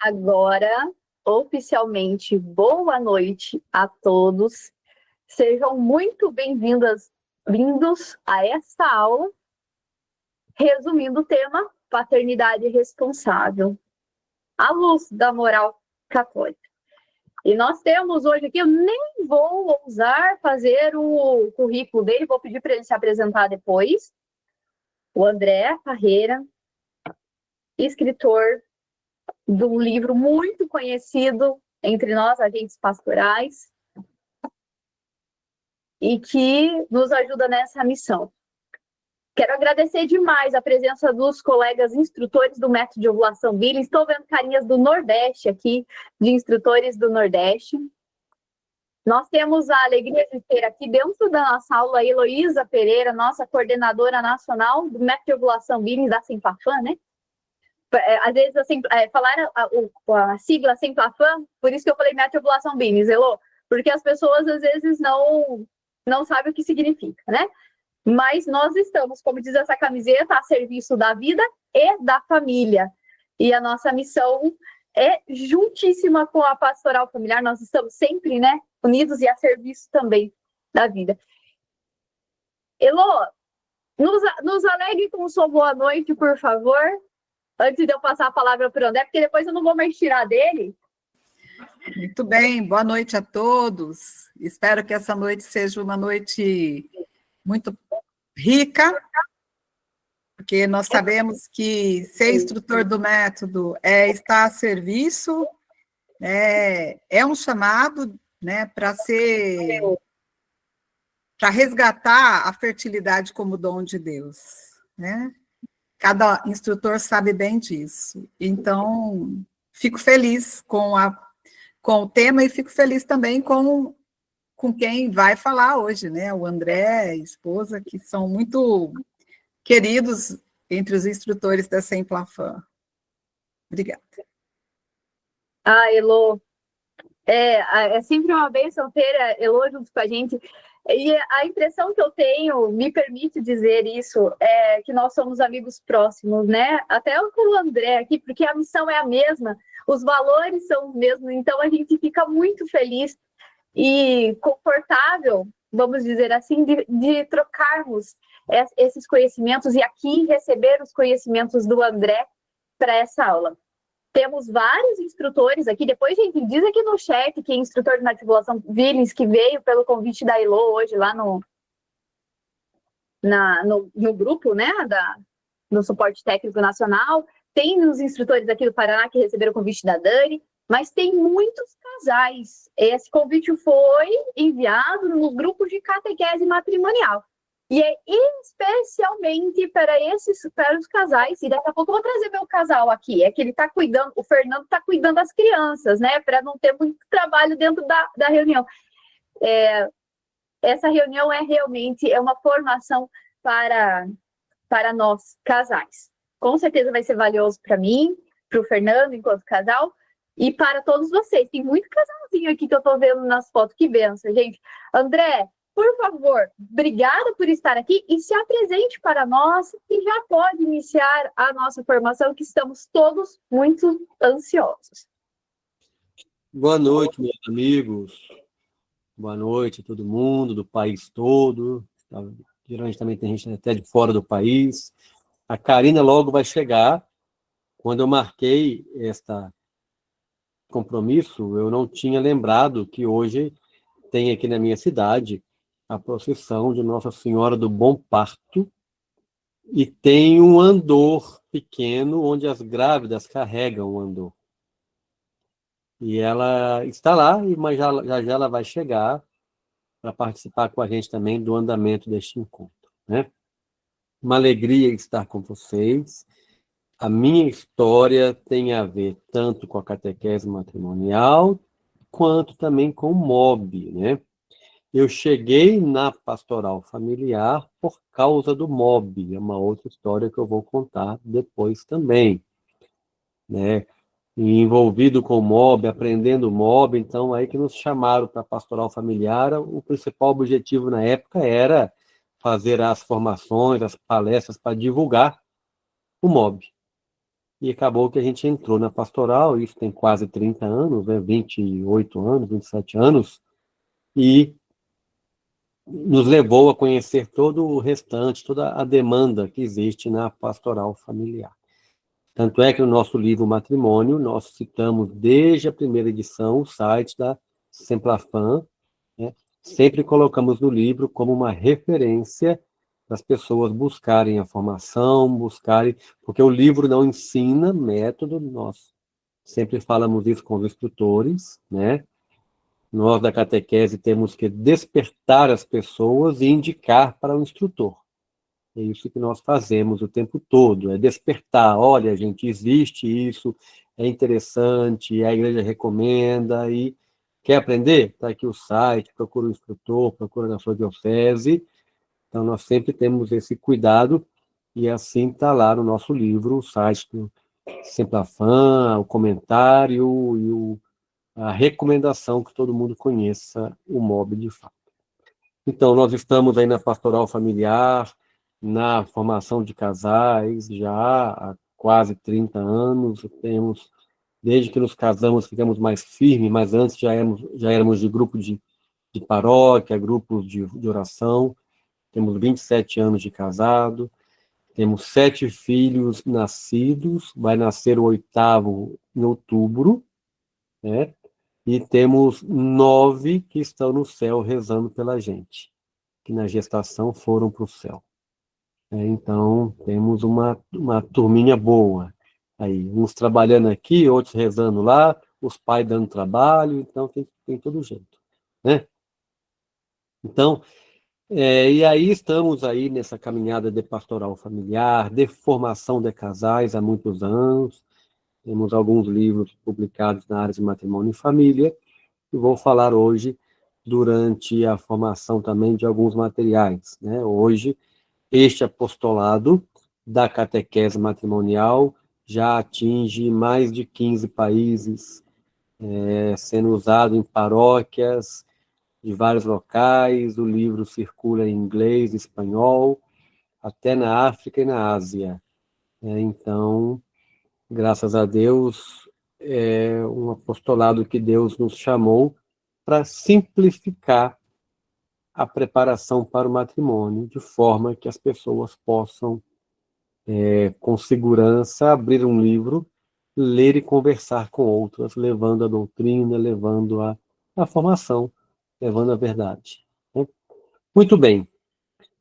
Agora, oficialmente, boa noite a todos. Sejam muito vindos a esta aula, resumindo o tema paternidade responsável, à luz da moral católica. E nós temos hoje aqui, eu nem vou ousar fazer o currículo dele, vou pedir para ele se apresentar depois. O André Carreira, escritor de um livro muito conhecido entre nós, agentes pastorais, e que nos ajuda nessa missão. Quero agradecer demais a presença dos colegas instrutores do método de ovulação Billings. Estou vendo carinhas do Nordeste aqui, de instrutores do Nordeste. Nós temos a alegria de ter aqui dentro da nossa aula a Heloísa Pereira, nossa coordenadora nacional do método de ovulação Billings da Semplafan, né? Às vezes, assim, falaram a sigla Semplafan, por isso que eu falei método de ovulação Billings, Elô, porque as pessoas às vezes não sabem o que significa, né? Mas nós estamos, como diz essa camiseta, a serviço da vida e da família. E a nossa missão é juntíssima com a pastoral familiar, nós estamos sempre, né, unidos e a serviço também da vida. Elô, nos alegre com sua boa noite, por favor, antes de eu passar a palavra para o André, porque depois eu não vou mais tirar dele. Muito bem, boa noite a todos. Espero que essa noite seja uma noite muito rica, porque nós sabemos que ser instrutor do método é estar a serviço, é um chamado, né, para resgatar a fertilidade como dom de Deus, né? Cada instrutor sabe bem disso. Então, fico feliz com o tema e fico feliz também com quem vai falar hoje, né? O André, a esposa, que são muito queridos entre os instrutores da Semplafan. Obrigada. Elô, é sempre uma bênção ter a Elô junto com a gente. E a impressão que eu tenho, me permite dizer isso, é que nós somos amigos próximos, né? Até com o André aqui, porque a missão é a mesma, os valores são os mesmos, então a gente fica muito feliz e confortável, vamos dizer assim, de trocarmos esses conhecimentos e aqui receber os conhecimentos do André para essa aula. Temos vários instrutores aqui, depois, gente, diz aqui no chat que é instrutor de matriculação Billings, que veio pelo convite da Elô hoje lá no grupo, né, no Suporte Técnico Nacional. Tem os instrutores aqui do Paraná que receberam o convite da Dani, mas tem muitos casais. Esse convite foi enviado nos grupos de catequese matrimonial. E é especialmente para os casais, e daqui a pouco eu vou trazer meu casal aqui, é que ele está cuidando, o Fernando está cuidando das crianças, né, para não ter muito trabalho dentro da reunião. Essa reunião realmente uma formação para nós, casais. Com certeza vai ser valioso para mim, para o Fernando, enquanto casal, e para todos vocês. Tem muito casalzinho aqui que eu estou vendo nas fotos, que benção, gente. André, por favor, obrigada por estar aqui e se apresente para nós e já pode iniciar a nossa formação, que estamos todos muito ansiosos. Boa noite, meus amigos. Boa noite a todo mundo, do país todo. Geralmente também tem gente até de fora do país. A Karina logo vai chegar. Quando eu marquei este compromisso, eu não tinha lembrado que hoje tem aqui na minha cidade a procissão de Nossa Senhora do Bom Parto, e tem um andor pequeno onde as grávidas carregam o andor. E ela está lá, mas já ela vai chegar para participar com a gente também do andamento deste encontro, né? Uma alegria estar com vocês. A minha história tem a ver tanto com a catequese matrimonial, quanto também com o MOB, né? Eu cheguei na pastoral familiar por causa do MOB, é uma outra história que eu vou contar depois também, né? E envolvido com o MOB, aprendendo o MOB, então aí que nos chamaram para a pastoral familiar. O principal objetivo na época era fazer as formações, as palestras para divulgar o MOB. e acabou que a gente entrou na pastoral, isso tem quase 30 anos, né, 28 anos, 27 anos, e nos levou a conhecer todo o restante, toda a demanda que existe na pastoral familiar. Tanto é que no nosso livro Matrimônio, nós citamos desde a primeira edição o site da Semplafam, né? Sempre colocamos no livro como uma referência para as pessoas buscarem a formação, buscarem, porque o livro não ensina método, nós sempre falamos isso com os instrutores, né? Nós da catequese temos que despertar as pessoas e indicar para o instrutor. É isso que nós fazemos o tempo todo, é despertar. Olha, gente, existe isso, é interessante, a igreja recomenda, e quer aprender? Está aqui o site, procura o instrutor, procura na sua diocese. Então, nós sempre temos esse cuidado, e assim está lá no nosso livro, o site do Semplafam, o comentário e a recomendação que todo mundo conheça o MOB de fato. Então, nós estamos aí na pastoral familiar, na formação de casais, já há quase 30 anos, temos, desde que nos casamos, ficamos mais firmes, mas antes já éramos de grupo de paróquia, grupos de oração, temos 27 anos de casado, temos 7 filhos nascidos, vai nascer o 8º em outubro, né? E temos 9 que estão no céu rezando pela gente, que na gestação foram para o céu. Então, temos uma turminha boa aí, uns trabalhando aqui, outros rezando lá, os pais dando trabalho, então tem todo jeito, né? Então, e aí estamos aí nessa caminhada de pastoral familiar, de formação de casais há muitos anos, temos alguns livros publicados na área de matrimônio e família, e vou falar hoje durante a formação também de alguns materiais, né? Hoje, este apostolado da catequese matrimonial já atinge mais de 15 países, sendo usado em paróquias de vários locais, o livro circula em inglês, espanhol, até na África e na Ásia. Então, graças a Deus, é um apostolado que Deus nos chamou para simplificar a preparação para o matrimônio, de forma que as pessoas possam, com segurança, abrir um livro, ler e conversar com outras, levando a doutrina, levando a formação, levando a verdade. Né? Muito bem,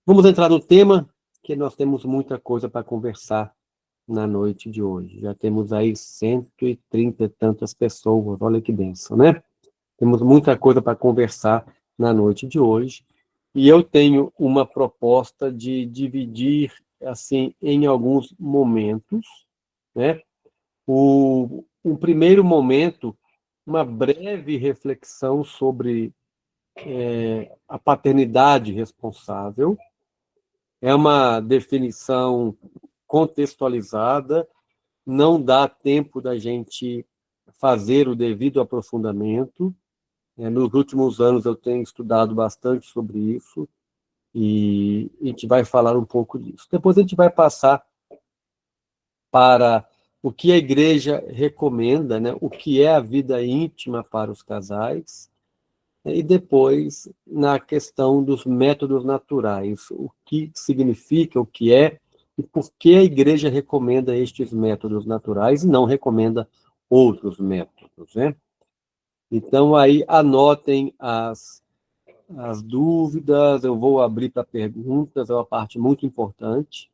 vamos entrar no tema, que nós temos muita coisa para conversar na noite de hoje. Já temos aí 130 e tantas pessoas, olha que bênção, né? Temos muita coisa para conversar na noite de hoje, e eu tenho uma proposta de dividir, assim, em alguns momentos, né? Um primeiro momento, uma breve reflexão sobre a paternidade responsável. É uma definição contextualizada, não dá tempo da gente fazer o devido aprofundamento. Nos últimos anos eu tenho estudado bastante sobre isso e a gente vai falar um pouco disso. Depois a gente vai passar para o que a igreja recomenda, né? O que é a vida íntima para os casais, e depois na questão dos métodos naturais, o que significa, o que é, e por que a igreja recomenda estes métodos naturais e não recomenda outros métodos, né? Então, aí, anotem as dúvidas, eu vou abrir para perguntas, é uma parte muito importante,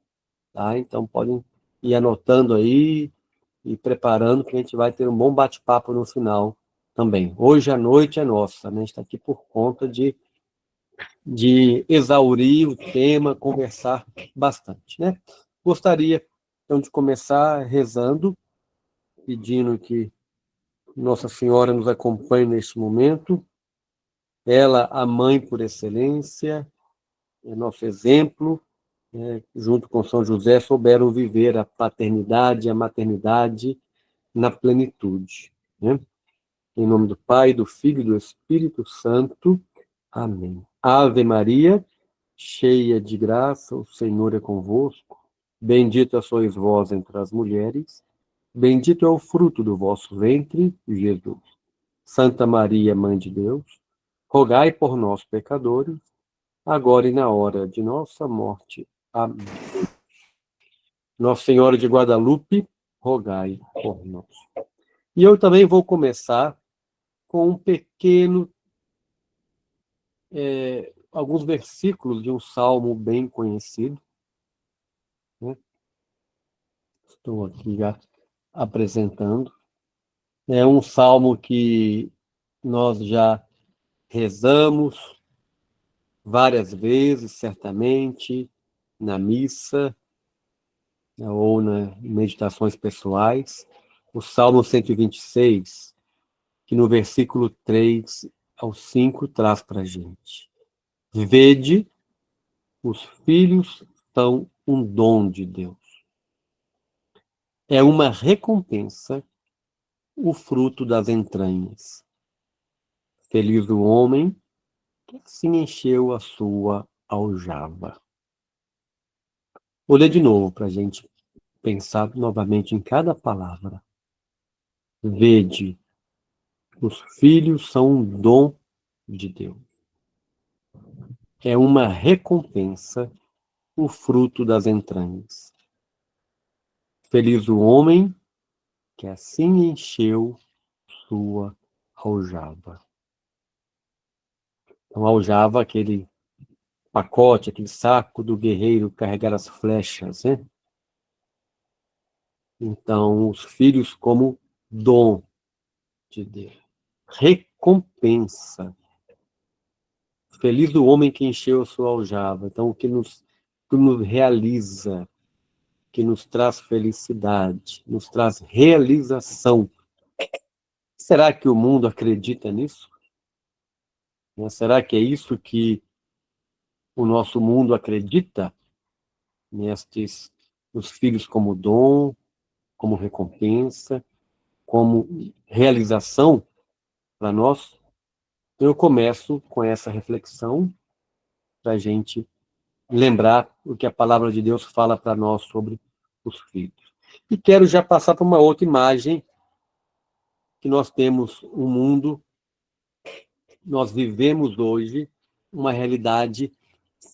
tá? Então, podem ir anotando aí e preparando, que a gente vai ter um bom bate-papo no final também. Hoje a noite é nossa, né? A gente está aqui por conta de exaurir o tema, conversar bastante, né? Gostaria, então, de começar rezando, pedindo que Nossa Senhora nos acompanhe neste momento. Ela, a mãe por excelência, é nosso exemplo, né? Junto com São José, souberam viver a paternidade e a maternidade na plenitude, né? Em nome do Pai, do Filho e do Espírito Santo. Amém. Ave Maria, cheia de graça, o Senhor é convosco. Bendita sois vós entre as mulheres, Bendito é o fruto do vosso ventre, Jesus. Santa Maria, Mãe de Deus, rogai por nós, pecadores, agora e na hora de nossa morte. Amém. Nossa Senhora de Guadalupe, rogai por nós. E eu também vou começar com um pequeno, alguns versículos de um salmo bem conhecido, né? Estou aqui já apresentando. É um salmo que nós já rezamos várias vezes, certamente, na missa, né, ou nas meditações pessoais. O Salmo 126, que no versículo 3 ao 5 traz para a gente. Vede, os filhos são um dom de Deus. É uma recompensa o fruto das entranhas. Feliz o homem que assim encheu a sua aljava. Vou ler de novo para a gente pensar novamente em cada palavra. Vede, os filhos são um dom de Deus. É uma recompensa o fruto das entranhas. Feliz o homem que assim encheu sua aljava. Então, aljava, aquele pacote, aquele saco do guerreiro carregar as flechas, né? Então, os filhos como dom de Deus. Recompensa. Feliz o homem que encheu a sua aljava. Então, o que nos realiza, que nos traz felicidade, nos traz realização. Será que o mundo acredita nisso? Será que é isso que o nosso mundo acredita? Nestes, os filhos como dom, como recompensa, como realização para nós? Eu começo com essa reflexão para a gente lembrar o que a palavra de Deus fala para nós sobre os filhos. E quero já passar para uma outra imagem, que nós temos um mundo, nós vivemos hoje uma realidade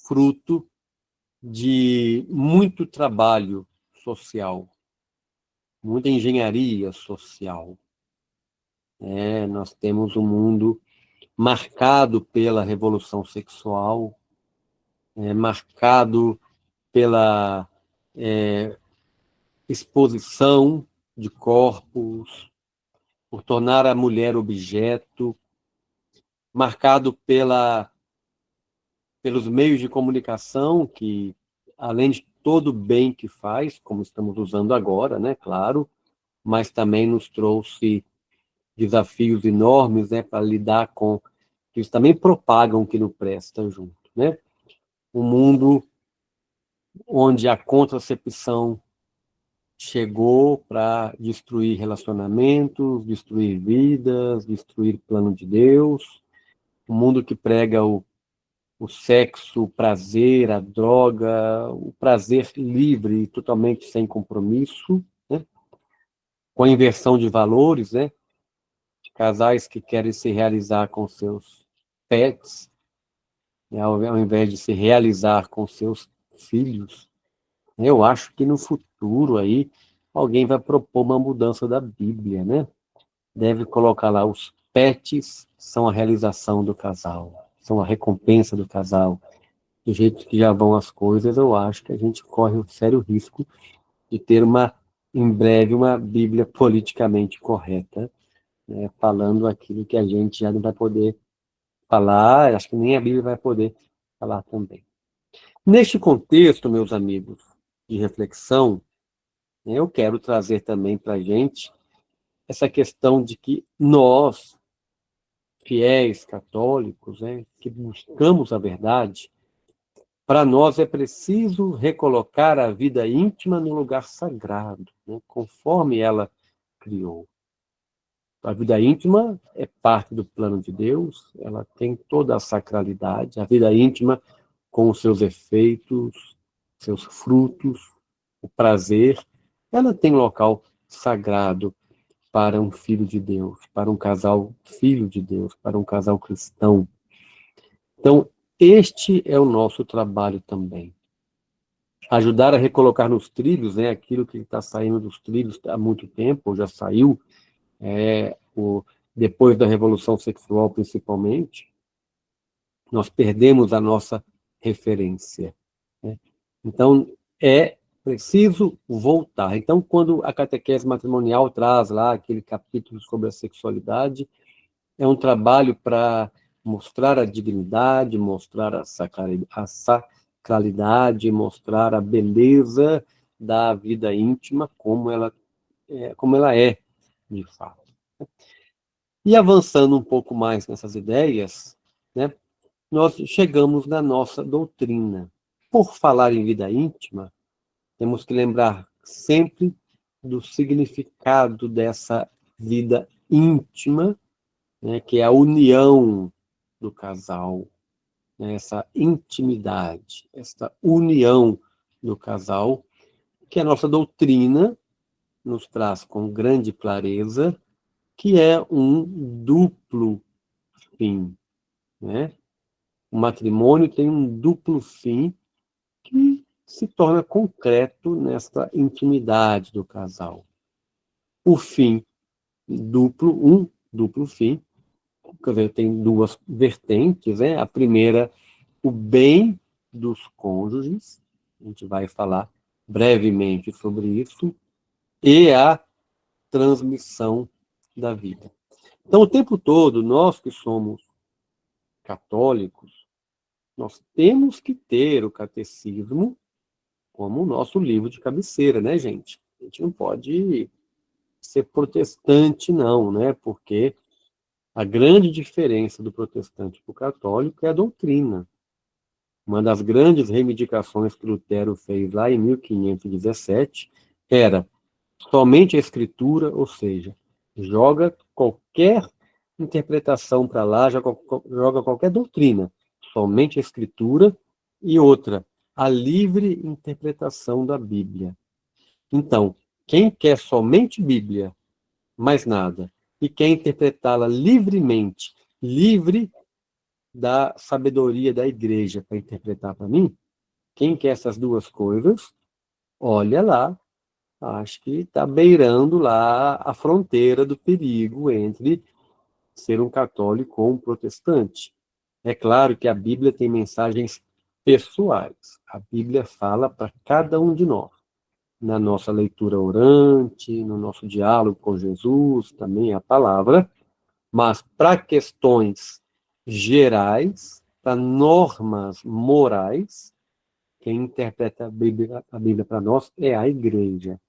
fruto de muito trabalho social, muita engenharia social. Nós temos um mundo marcado pela revolução sexual, marcado pela exposição de corpos, por tornar a mulher objeto, marcado pelos meios de comunicação, que, além de todo o bem que faz, como estamos usando agora, né, claro, mas também nos trouxe desafios enormes, né, para lidar com, que eles também propagam o que não presta junto, né? Um mundo onde a contracepção chegou para destruir relacionamentos, destruir vidas, destruir plano de Deus, um mundo que prega o sexo, o prazer, a droga, o prazer livre, totalmente sem compromisso, né? Com a inversão de valores, né? De casais que querem se realizar com seus pets, né? Ao invés de se realizar com seus filhos. Eu acho que no futuro aí alguém vai propor uma mudança da Bíblia, né? Deve colocar lá: os pets são a realização do casal, são a recompensa do casal. Do jeito que já vão as coisas, eu acho que a gente corre um sério risco de ter em breve, uma Bíblia politicamente correta, né, falando aquilo que a gente já não vai poder falar, acho que nem a Bíblia vai poder falar também. Neste contexto, meus amigos, de reflexão, eu quero trazer também para a gente essa questão de que nós, fiéis católicos, né, que buscamos a verdade, para nós é preciso recolocar a vida íntima no lugar sagrado, né, conforme ela criou. A vida íntima é parte do plano de Deus, ela tem toda a sacralidade, a vida íntima com os seus efeitos, seus frutos, o prazer, ela tem local sagrado para um filho de Deus, para um casal filho de Deus, para um casal cristão. Então, este é o nosso trabalho também. Ajudar a recolocar nos trilhos, né, aquilo que está saindo dos trilhos há muito tempo, ou já saiu, depois da Revolução Sexual, principalmente, nós perdemos a nossa referência, né? Então, é preciso voltar. Então, quando a catequese matrimonial traz lá aquele capítulo sobre a sexualidade, é um trabalho para mostrar a dignidade, mostrar a sacralidade, mostrar a beleza da vida íntima como ela é, de fato. E avançando um pouco mais nessas ideias, né, nós chegamos na nossa doutrina. Por falar em vida íntima, temos que lembrar sempre do significado dessa vida íntima, né, que é a união do casal, né, essa intimidade, essa união do casal, que a nossa doutrina nos traz com grande clareza, que é um duplo fim, né? O matrimônio tem um duplo fim que se torna concreto nesta intimidade do casal. O fim duplo, um duplo fim, quer dizer, tem duas vertentes, né? A primeira, o bem dos cônjuges, a gente vai falar brevemente sobre isso, e a transmissão da vida. Então, o tempo todo, nós que somos católicos, nós temos que ter o catecismo como o nosso livro de cabeceira, né, gente? A gente não pode ser protestante, não, né? Porque a grande diferença do protestante para o católico é a doutrina. Uma das grandes reivindicações que Lutero fez lá em 1517 era somente a escritura, ou seja, joga qualquer interpretação para lá, joga qualquer doutrina, somente a escritura, e outra, a livre interpretação da Bíblia. Então, quem quer somente Bíblia, mais nada, e quer interpretá-la livremente, livre da sabedoria da igreja para interpretar para mim, quem quer essas duas coisas, olha lá, acho que está beirando lá a fronteira do perigo entre ser um católico ou um protestante. É claro que a Bíblia tem mensagens pessoais. A Bíblia fala para cada um de nós. Na nossa leitura orante, no nosso diálogo com Jesus, também a palavra, mas para questões gerais, para normas morais, quem interpreta a Bíblia para nós é a igreja.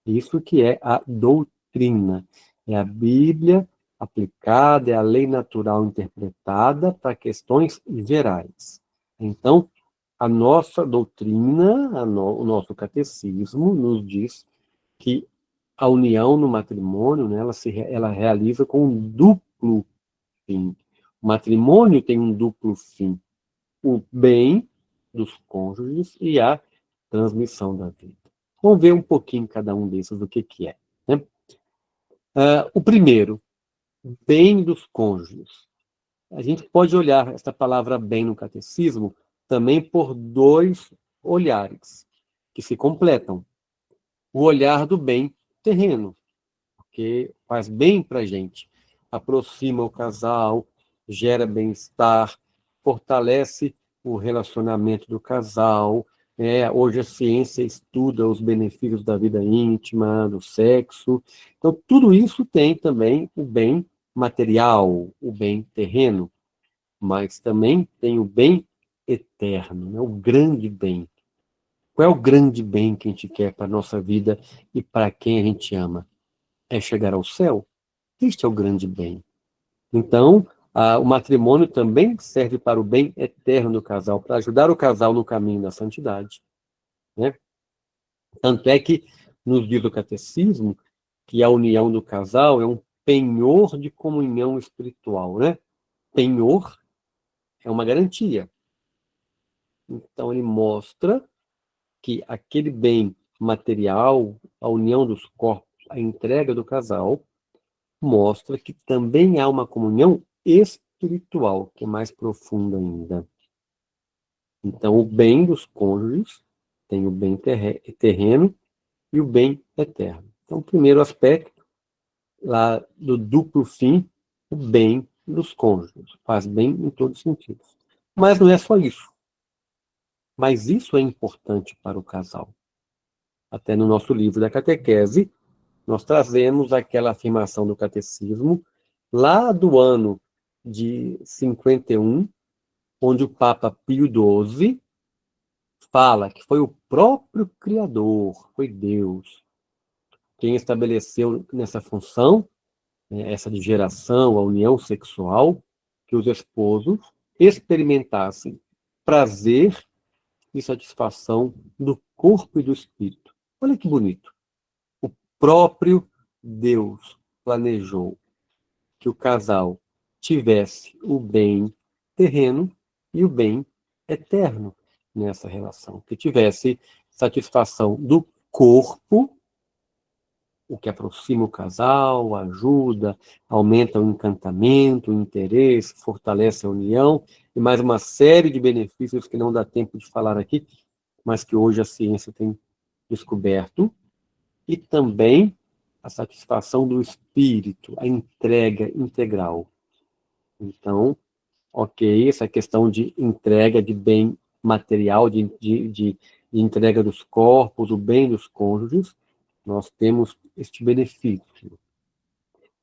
Isso que é a doutrina. É a Bíblia aplicada, é a lei natural interpretada para questões gerais. Então, a nossa doutrina, o nosso catecismo nos diz que a união no matrimônio, né, ela realiza com um duplo fim. O matrimônio tem um duplo fim: o bem dos cônjuges e a transmissão da vida. Vamos ver um pouquinho cada um desses, do que é, né? O primeiro, bem dos cônjuges. A gente pode olhar essa palavra bem no catecismo também por dois olhares que se completam. O olhar do bem terreno, porque faz bem para a gente, aproxima o casal, gera bem-estar, fortalece o relacionamento do casal. Hoje a ciência estuda os benefícios da vida íntima, do sexo. Então, tudo isso tem também o bem material, o bem terreno, mas também tem o bem eterno, né? O grande bem. Qual é o grande bem que a gente quer para a nossa vida e para quem a gente ama? É chegar ao céu? Este é o grande bem. Então, o matrimônio também serve para o bem eterno do casal, para ajudar o casal no caminho da santidade, né? Tanto é que nos diz o catecismo que a união do casal é um penhor de comunhão espiritual, né? Penhor é uma garantia. Então, ele mostra que aquele bem material, a união dos corpos a entrega do casal mostra que também há uma comunhão espiritual, que é mais profunda ainda. Então, o bem dos cônjuges tem o bem terreno e o bem eterno. Então, o primeiro aspecto, lá do duplo fim, o bem dos cônjuges. Faz bem em todos os sentidos. Mas não é só isso. Mas isso é importante para o casal. Até no nosso livro da catequese, nós trazemos aquela afirmação do catecismo, lá do ano de 51, onde o Papa Pio XII fala que foi o próprio Criador, foi Deus, quem estabeleceu nessa função, essa de geração, a união sexual, que os esposos experimentassem prazer e satisfação do corpo e do espírito. Olha que bonito. O próprio Deus planejou que o casal tivesse o bem terreno e o bem eterno nessa relação, que tivesse satisfação do corpo, o que aproxima o casal, ajuda, aumenta o encantamento, o interesse, fortalece a união, e mais uma série de benefícios que não dá tempo de falar aqui, mas que hoje a ciência tem descoberto, e também a satisfação do espírito, a entrega integral. Então, ok, essa questão de entrega de bem material, de entrega dos corpos, o bem dos cônjuges, nós temos este benefício.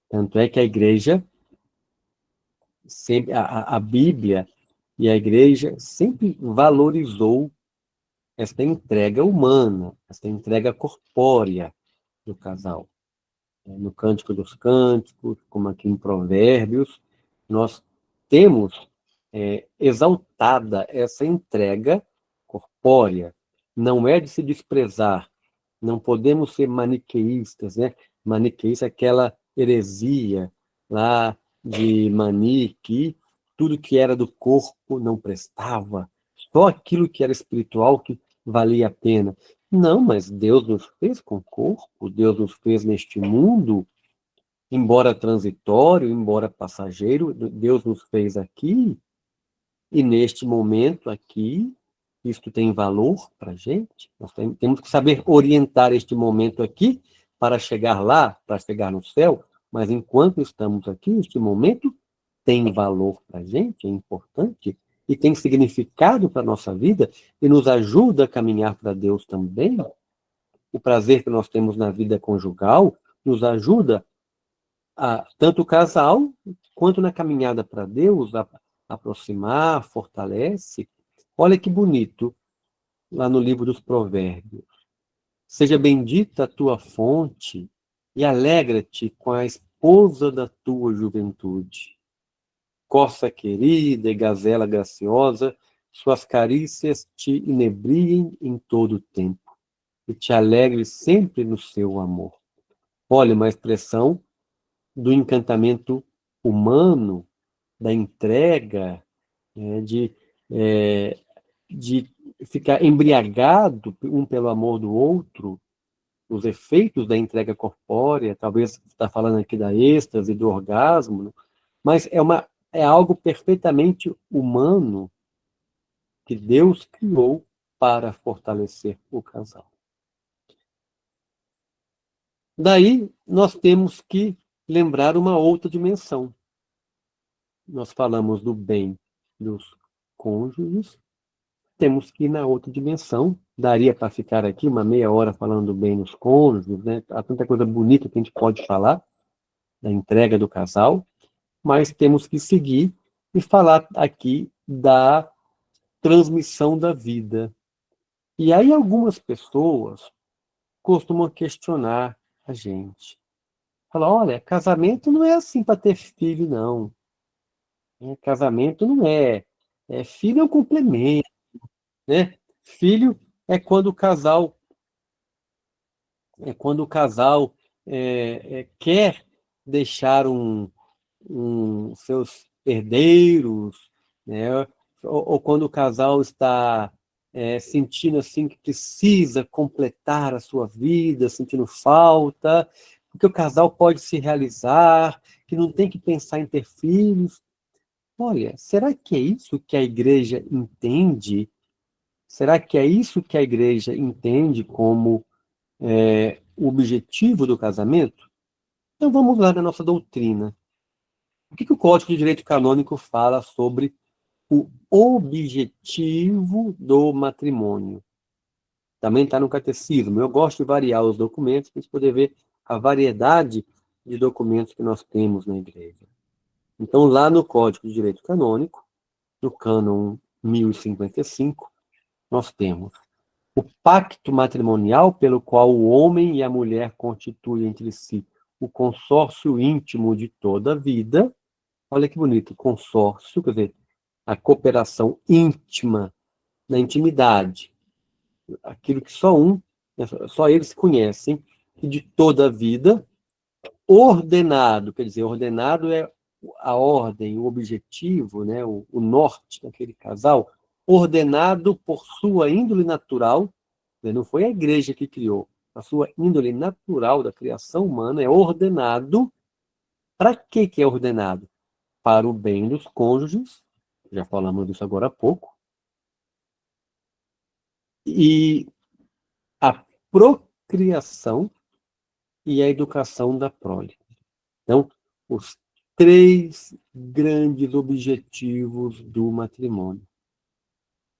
Tanto é que a igreja, sempre, a Bíblia e a igreja sempre valorizou esta entrega humana, esta entrega corpórea do casal. No Cântico dos Cânticos, como aqui em Provérbios, nós temos exaltada essa entrega corpórea. Não é de se desprezar. Não podemos ser maniqueístas, né? Maniqueísta é aquela heresia lá de Manique, tudo que era do corpo não prestava, só aquilo que era espiritual que valia a pena. Não, mas Deus nos fez com corpo, Deus nos fez neste mundo, embora transitório, embora passageiro, Deus nos fez aqui, e neste momento aqui, isto tem valor para a gente. Nós temos que saber orientar este momento aqui para chegar lá, para chegar no céu, mas enquanto estamos aqui, este momento tem valor para a gente, é importante, e tem significado para a nossa vida, e nos ajuda a caminhar para Deus também. O prazer que nós temos na vida conjugal nos ajuda a, tanto o casal, quanto na caminhada para Deus, a aproximar, fortalece. Olha que bonito, lá no livro dos Provérbios. Seja bendita a tua fonte e alegra-te com a esposa da tua juventude. Corça querida e gazela graciosa, suas carícias te inebriem em todo o tempo e te alegre sempre no seu amor. Olha, uma expressão do encantamento humano, da entrega, de ficar embriagado um pelo amor do outro, os efeitos da entrega corpórea, talvez está falando aqui da êxtase, do orgasmo, mas é algo perfeitamente humano que Deus criou para fortalecer o casal. Daí, nós temos que lembrar uma outra dimensão. Nós falamos do bem dos cônjuges, temos que ir na outra dimensão. Daria para ficar aqui uma meia hora falando do bem dos cônjuges, né? Há tanta coisa bonita que a gente pode falar da entrega do casal, mas temos que seguir e falar aqui da transmissão da vida. E aí algumas pessoas costumam questionar a gente. Falar, olha, casamento não é assim para ter filho, não. Casamento não é. Filho é um complemento, né? Filho é quando o casal quer deixar seus herdeiros, né? Ou quando o casal está sentindo assim que precisa completar a sua vida, sentindo falta, porque o casal pode se realizar, que não tem que pensar em ter filhos. Olha, será que é isso que a igreja entende? Será que é isso que a igreja entende como o objetivo do casamento? Então vamos lá na nossa doutrina. O que o Código de Direito Canônico fala sobre o objetivo do matrimônio? Também está no catecismo. Eu gosto de variar os documentos para a gente poder ver a variedade de documentos que nós temos na igreja. Então, lá no Código de Direito Canônico, no cânon 1055, nós temos o pacto matrimonial pelo qual o homem e a mulher constituem entre si o consórcio íntimo de toda a vida. Olha que bonito, consórcio, quer dizer, a cooperação íntima, na intimidade, aquilo que só eles conhecem, e de toda a vida, ordenado, quer dizer, ordenado é a ordem, o objetivo, né, o norte daquele casal, ordenado por sua índole natural, né, não foi a igreja que criou, a sua índole natural da criação humana é ordenado. Para que é ordenado? Para o bem dos cônjuges, já falamos disso agora há pouco, e a procriação e a educação da prole. Então, os três grandes objetivos do matrimônio.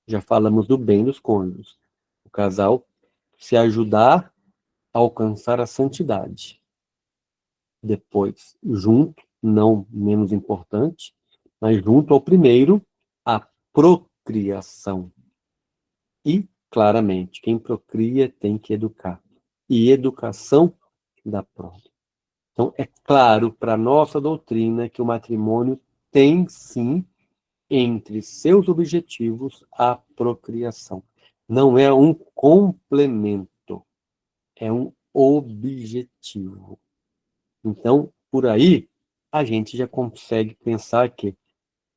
Já falamos do bem dos cônjuges. O casal se ajudar a alcançar a santidade. Depois, junto, não menos importante, mas junto ao primeiro, a procriação. E, claramente, quem procria tem que educar. E educação da prole. Então, é claro para a nossa doutrina que o matrimônio tem, sim, entre seus objetivos a procriação. Não é um complemento, é um objetivo. Então, por aí, a gente já consegue pensar que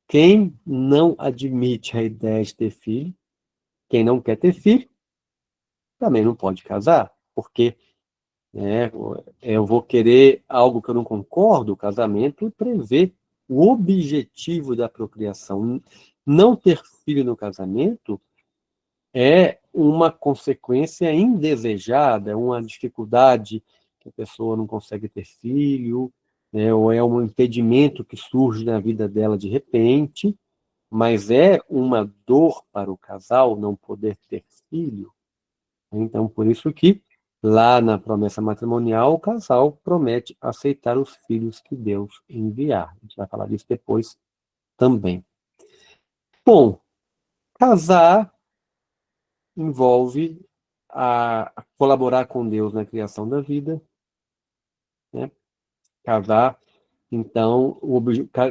quem não admite a ideia de ter filho, quem não quer ter filho, também não pode casar, porque eu vou querer algo que eu não concordo. O casamento prevê o objetivo da procriação. Não ter filho no casamento é uma consequência indesejada, é uma dificuldade que a pessoa não consegue ter filho, né, ou é um impedimento que surge na vida dela de repente, mas é uma dor para o casal não poder ter filho. Então, por isso que lá na promessa matrimonial, o casal promete aceitar os filhos que Deus enviar. A gente vai falar disso depois também. Bom, casar envolve a colaborar com Deus na criação da vida, né? Casar, então,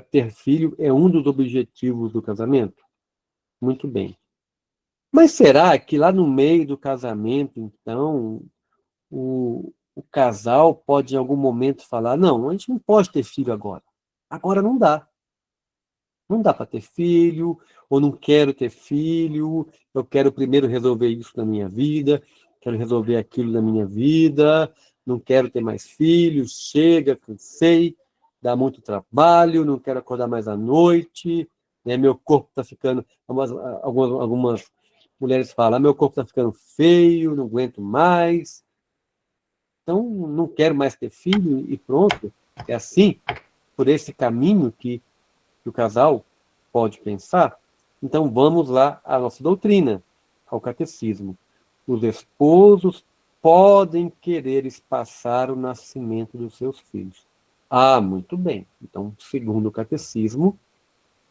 ter filho é um dos objetivos do casamento? Muito bem. Mas será que lá no meio do casamento, então, o casal pode em algum momento falar, não, a gente não pode ter filho agora. Agora não dá. Não dá para ter filho, ou não quero ter filho, eu quero primeiro resolver isso na minha vida, quero resolver aquilo na minha vida, não quero ter mais filhos, chega, cansei, dá muito trabalho, não quero acordar mais à noite, né, meu corpo está ficando... Algumas mulheres falam, meu corpo está ficando feio, não aguento mais, então não quero mais ter filho e pronto. É assim, por esse caminho que o casal pode pensar. Então vamos lá à nossa doutrina, ao catecismo. Os esposos podem querer espaçar o nascimento dos seus filhos. Ah, muito bem. Então, segundo o catecismo,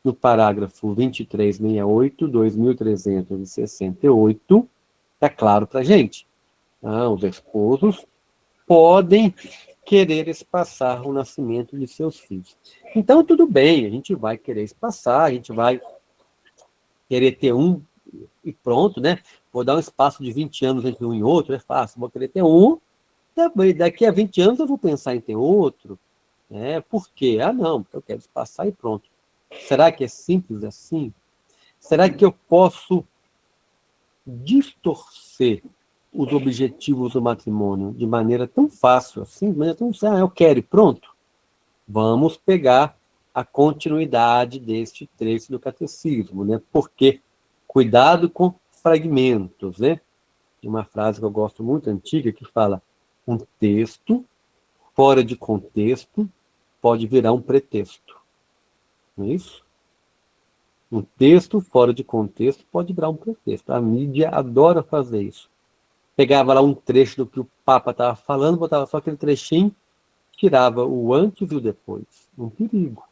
no parágrafo 2368, 2368, está claro para a gente. Os esposos podem querer espaçar o nascimento de seus filhos. Então, tudo bem, a gente vai querer espaçar, a gente vai querer ter um e pronto, né? Vou dar um espaço de 20 anos entre um e outro, é fácil, vou querer ter um, daqui a 20 anos eu vou pensar em ter outro. Né? Por quê? Não, porque eu quero espaçar e pronto. Será que é simples assim? Será que eu posso distorcer os objetivos do matrimônio de maneira tão fácil, assim, de maneira tão, eu quero e pronto. Vamos pegar a continuidade deste trecho do catecismo, né? Porque cuidado com fragmentos, né? Tem uma frase que eu gosto muito, antiga, que fala: um texto fora de contexto pode virar um pretexto. Não é isso? Um texto fora de contexto pode virar um pretexto. A mídia adora fazer isso. Pegava lá um trecho do que o Papa estava falando, botava só aquele trechinho, tirava o antes e o depois. Um perigo.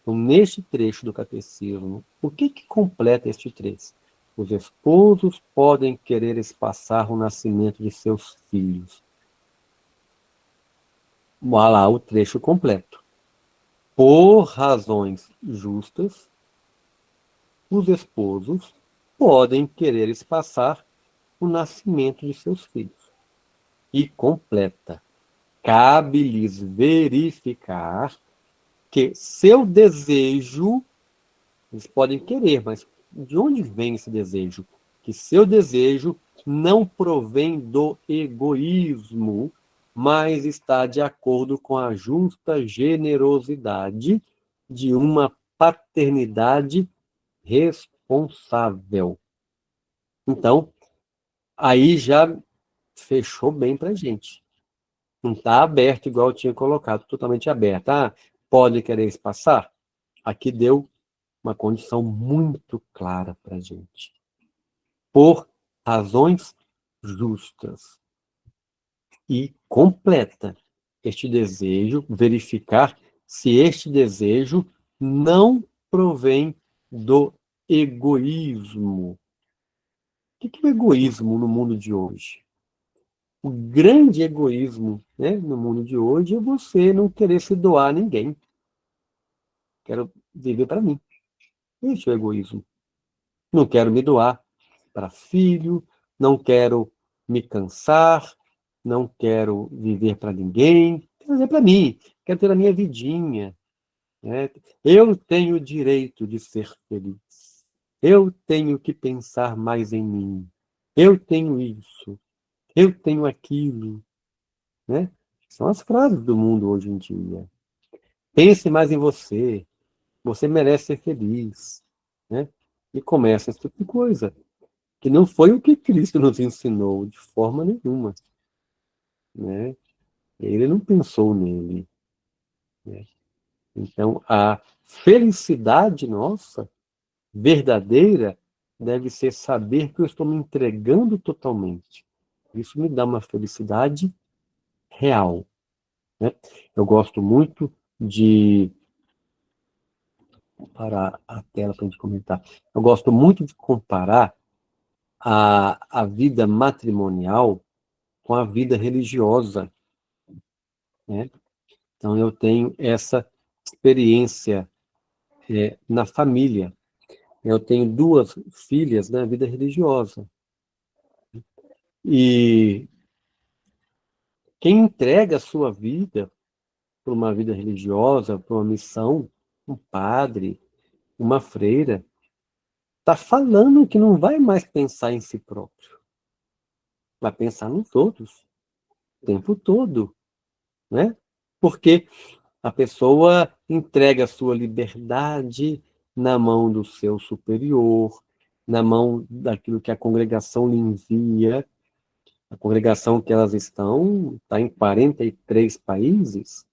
Então, neste trecho do catecismo, o que completa este trecho? Os esposos podem querer espaçar o nascimento de seus filhos. Olha lá o trecho completo. Por razões justas, os esposos podem querer espaçar o nascimento de seus filhos. E completa. Cabe-lhes verificar que seu desejo, eles podem querer, mas de onde vem esse desejo? Que seu desejo não provém do egoísmo, mas está de acordo com a justa generosidade de uma paternidade responsável. Então, aí já fechou bem para a gente. Não está aberto igual eu tinha colocado, totalmente aberto. Pode querer espaçar? Aqui deu uma condição muito clara para a gente. Por razões justas. E completa este desejo, verificar se este desejo não provém do egoísmo. O que é o egoísmo no mundo de hoje? O grande egoísmo, né, no mundo de hoje é você não querer se doar a ninguém. Quero viver para mim. Esse é o egoísmo. Não quero me doar para filho, não quero me cansar, não quero viver para ninguém, quero viver para mim, quero ter a minha vidinha. Né? Eu tenho o direito de ser feliz. Eu tenho que pensar mais em mim. Eu tenho isso. Eu tenho aquilo. Né? São as frases do mundo hoje em dia. Pense mais em você. Você merece ser feliz. Né? E começa esse tipo de coisa. Que não foi o que Cristo nos ensinou de forma nenhuma. Né? Ele não pensou nele. Né? Então, a felicidade nossa, verdadeira, deve ser saber que eu estou me entregando totalmente. Isso me dá uma felicidade real. Né? Eu gosto muito de... parar a tela para a gente comentar. Eu gosto muito de comparar a vida matrimonial com a vida religiosa. Né? Então, eu tenho essa experiência na família. Eu tenho 2 filhas na vida religiosa. E quem entrega a sua vida para uma vida religiosa, para uma missão, um padre, uma freira, está falando que não vai mais pensar em si próprio. Vai pensar nos outros o tempo todo. Né? Porque a pessoa entrega a sua liberdade na mão do seu superior, na mão daquilo que a congregação lhe envia. A congregação que elas estão está em 43 países.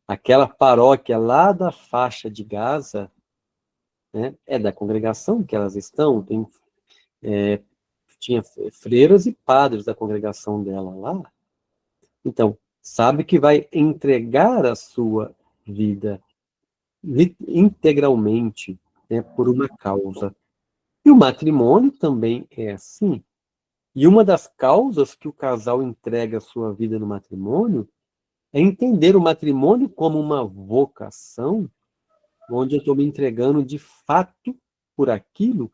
Aquela paróquia lá da faixa de Gaza, né, é da congregação que elas estão. Tinha freiras e padres da congregação dela lá. Então, sabe que vai entregar a sua vida integralmente, né, por uma causa. E o matrimônio também é assim. E uma das causas que o casal entrega a sua vida no matrimônio é entender o matrimônio como uma vocação, onde eu estou me entregando de fato por aquilo,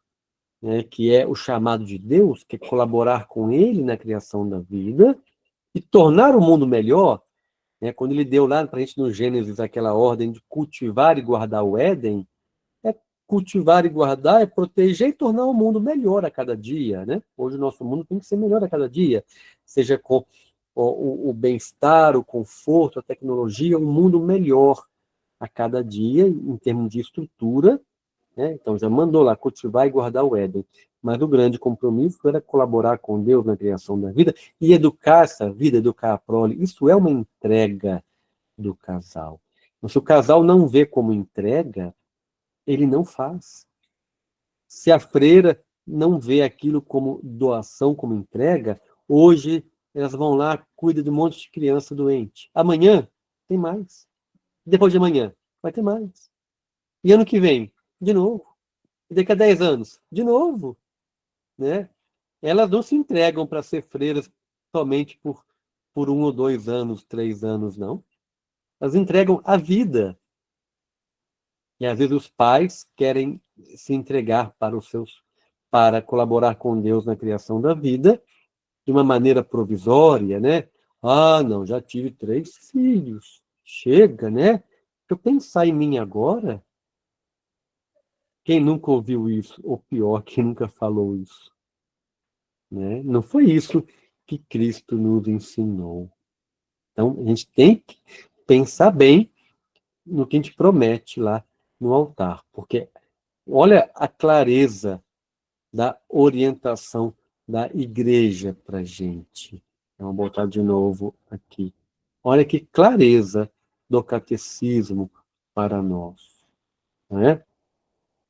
né, que é o chamado de Deus, que é colaborar com Ele na criação da vida e tornar o mundo melhor. Né, quando Ele deu lá para a gente no Gênesis aquela ordem de cultivar e guardar o Éden, é cultivar e guardar é proteger e tornar o mundo melhor a cada dia, né? Hoje o nosso mundo tem que ser melhor a cada dia, seja com o bem-estar, o conforto, a tecnologia, um mundo melhor a cada dia, em termos de estrutura, né? Então, já mandou lá cultivar e guardar o Éden. Mas o grande compromisso era colaborar com Deus na criação da vida e educar essa vida, educar a prole. Isso é uma entrega do casal. Então, se o casal não vê como entrega, ele não faz. Se a freira não vê aquilo como doação, como entrega, hoje elas vão lá, cuidam de um monte de criança doente. Amanhã, tem mais. Depois de amanhã, vai ter mais. E ano que vem, de novo. E daqui a 10 anos, de novo. Né? Elas não se entregam para ser freiras somente por 1 ou 2 anos, 3 anos, não. Elas entregam a vida. E às vezes os pais querem se entregar para colaborar com Deus na criação da vida de uma maneira provisória, né? Ah, não, já tive 3 filhos. Chega, né? Se eu pensar em mim agora, quem nunca ouviu isso? Ou pior, quem nunca falou isso? Né? Não foi isso que Cristo nos ensinou. Então, a gente tem que pensar bem no que a gente promete lá no altar, porque olha a clareza da orientação da igreja para a gente. Vamos botar de novo aqui. Olha que clareza do catecismo para nós. Né?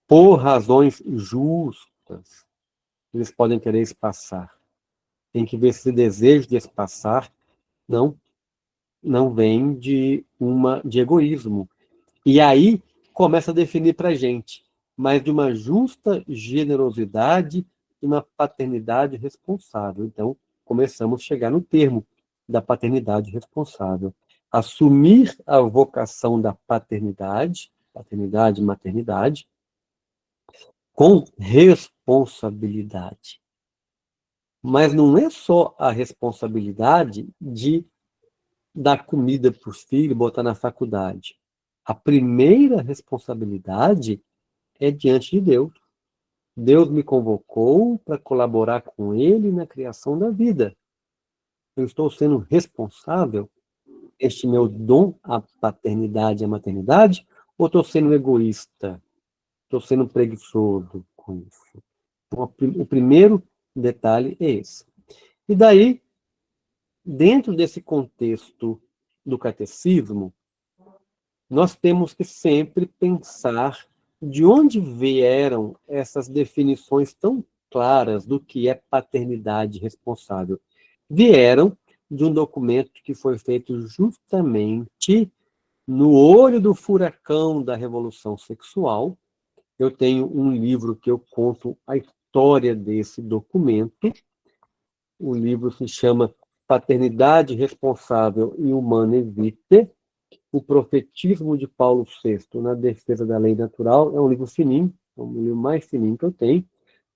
Por razões justas, eles podem querer espaçar. Tem que ver se esse desejo de espaçar não vem de egoísmo. E aí começa a definir para a gente, mas de uma justa generosidade e uma paternidade responsável. Então, começamos a chegar no termo da paternidade responsável. Assumir a vocação da paternidade e maternidade, com responsabilidade. Mas não é só a responsabilidade de dar comida para os filhos, botar na faculdade. A primeira responsabilidade é diante de Deus. Deus me convocou para colaborar com Ele na criação da vida. Eu estou sendo responsável este meu dom, a paternidade e a maternidade, ou estou sendo egoísta? Estou sendo preguiçoso com isso? Então, o primeiro detalhe é esse. E daí, dentro desse contexto do catecismo, nós temos que sempre pensar de onde vieram essas definições tão claras do que é paternidade responsável. Vieram de um documento que foi feito justamente no olho do furacão da Revolução Sexual. Eu tenho um livro que eu conto a história desse documento. O livro se chama Paternidade Responsável e Humana Vitae, o Profetismo de Paulo VI na Defesa da Lei Natural. É um livro fininho, é o livro mais fininho que eu tenho,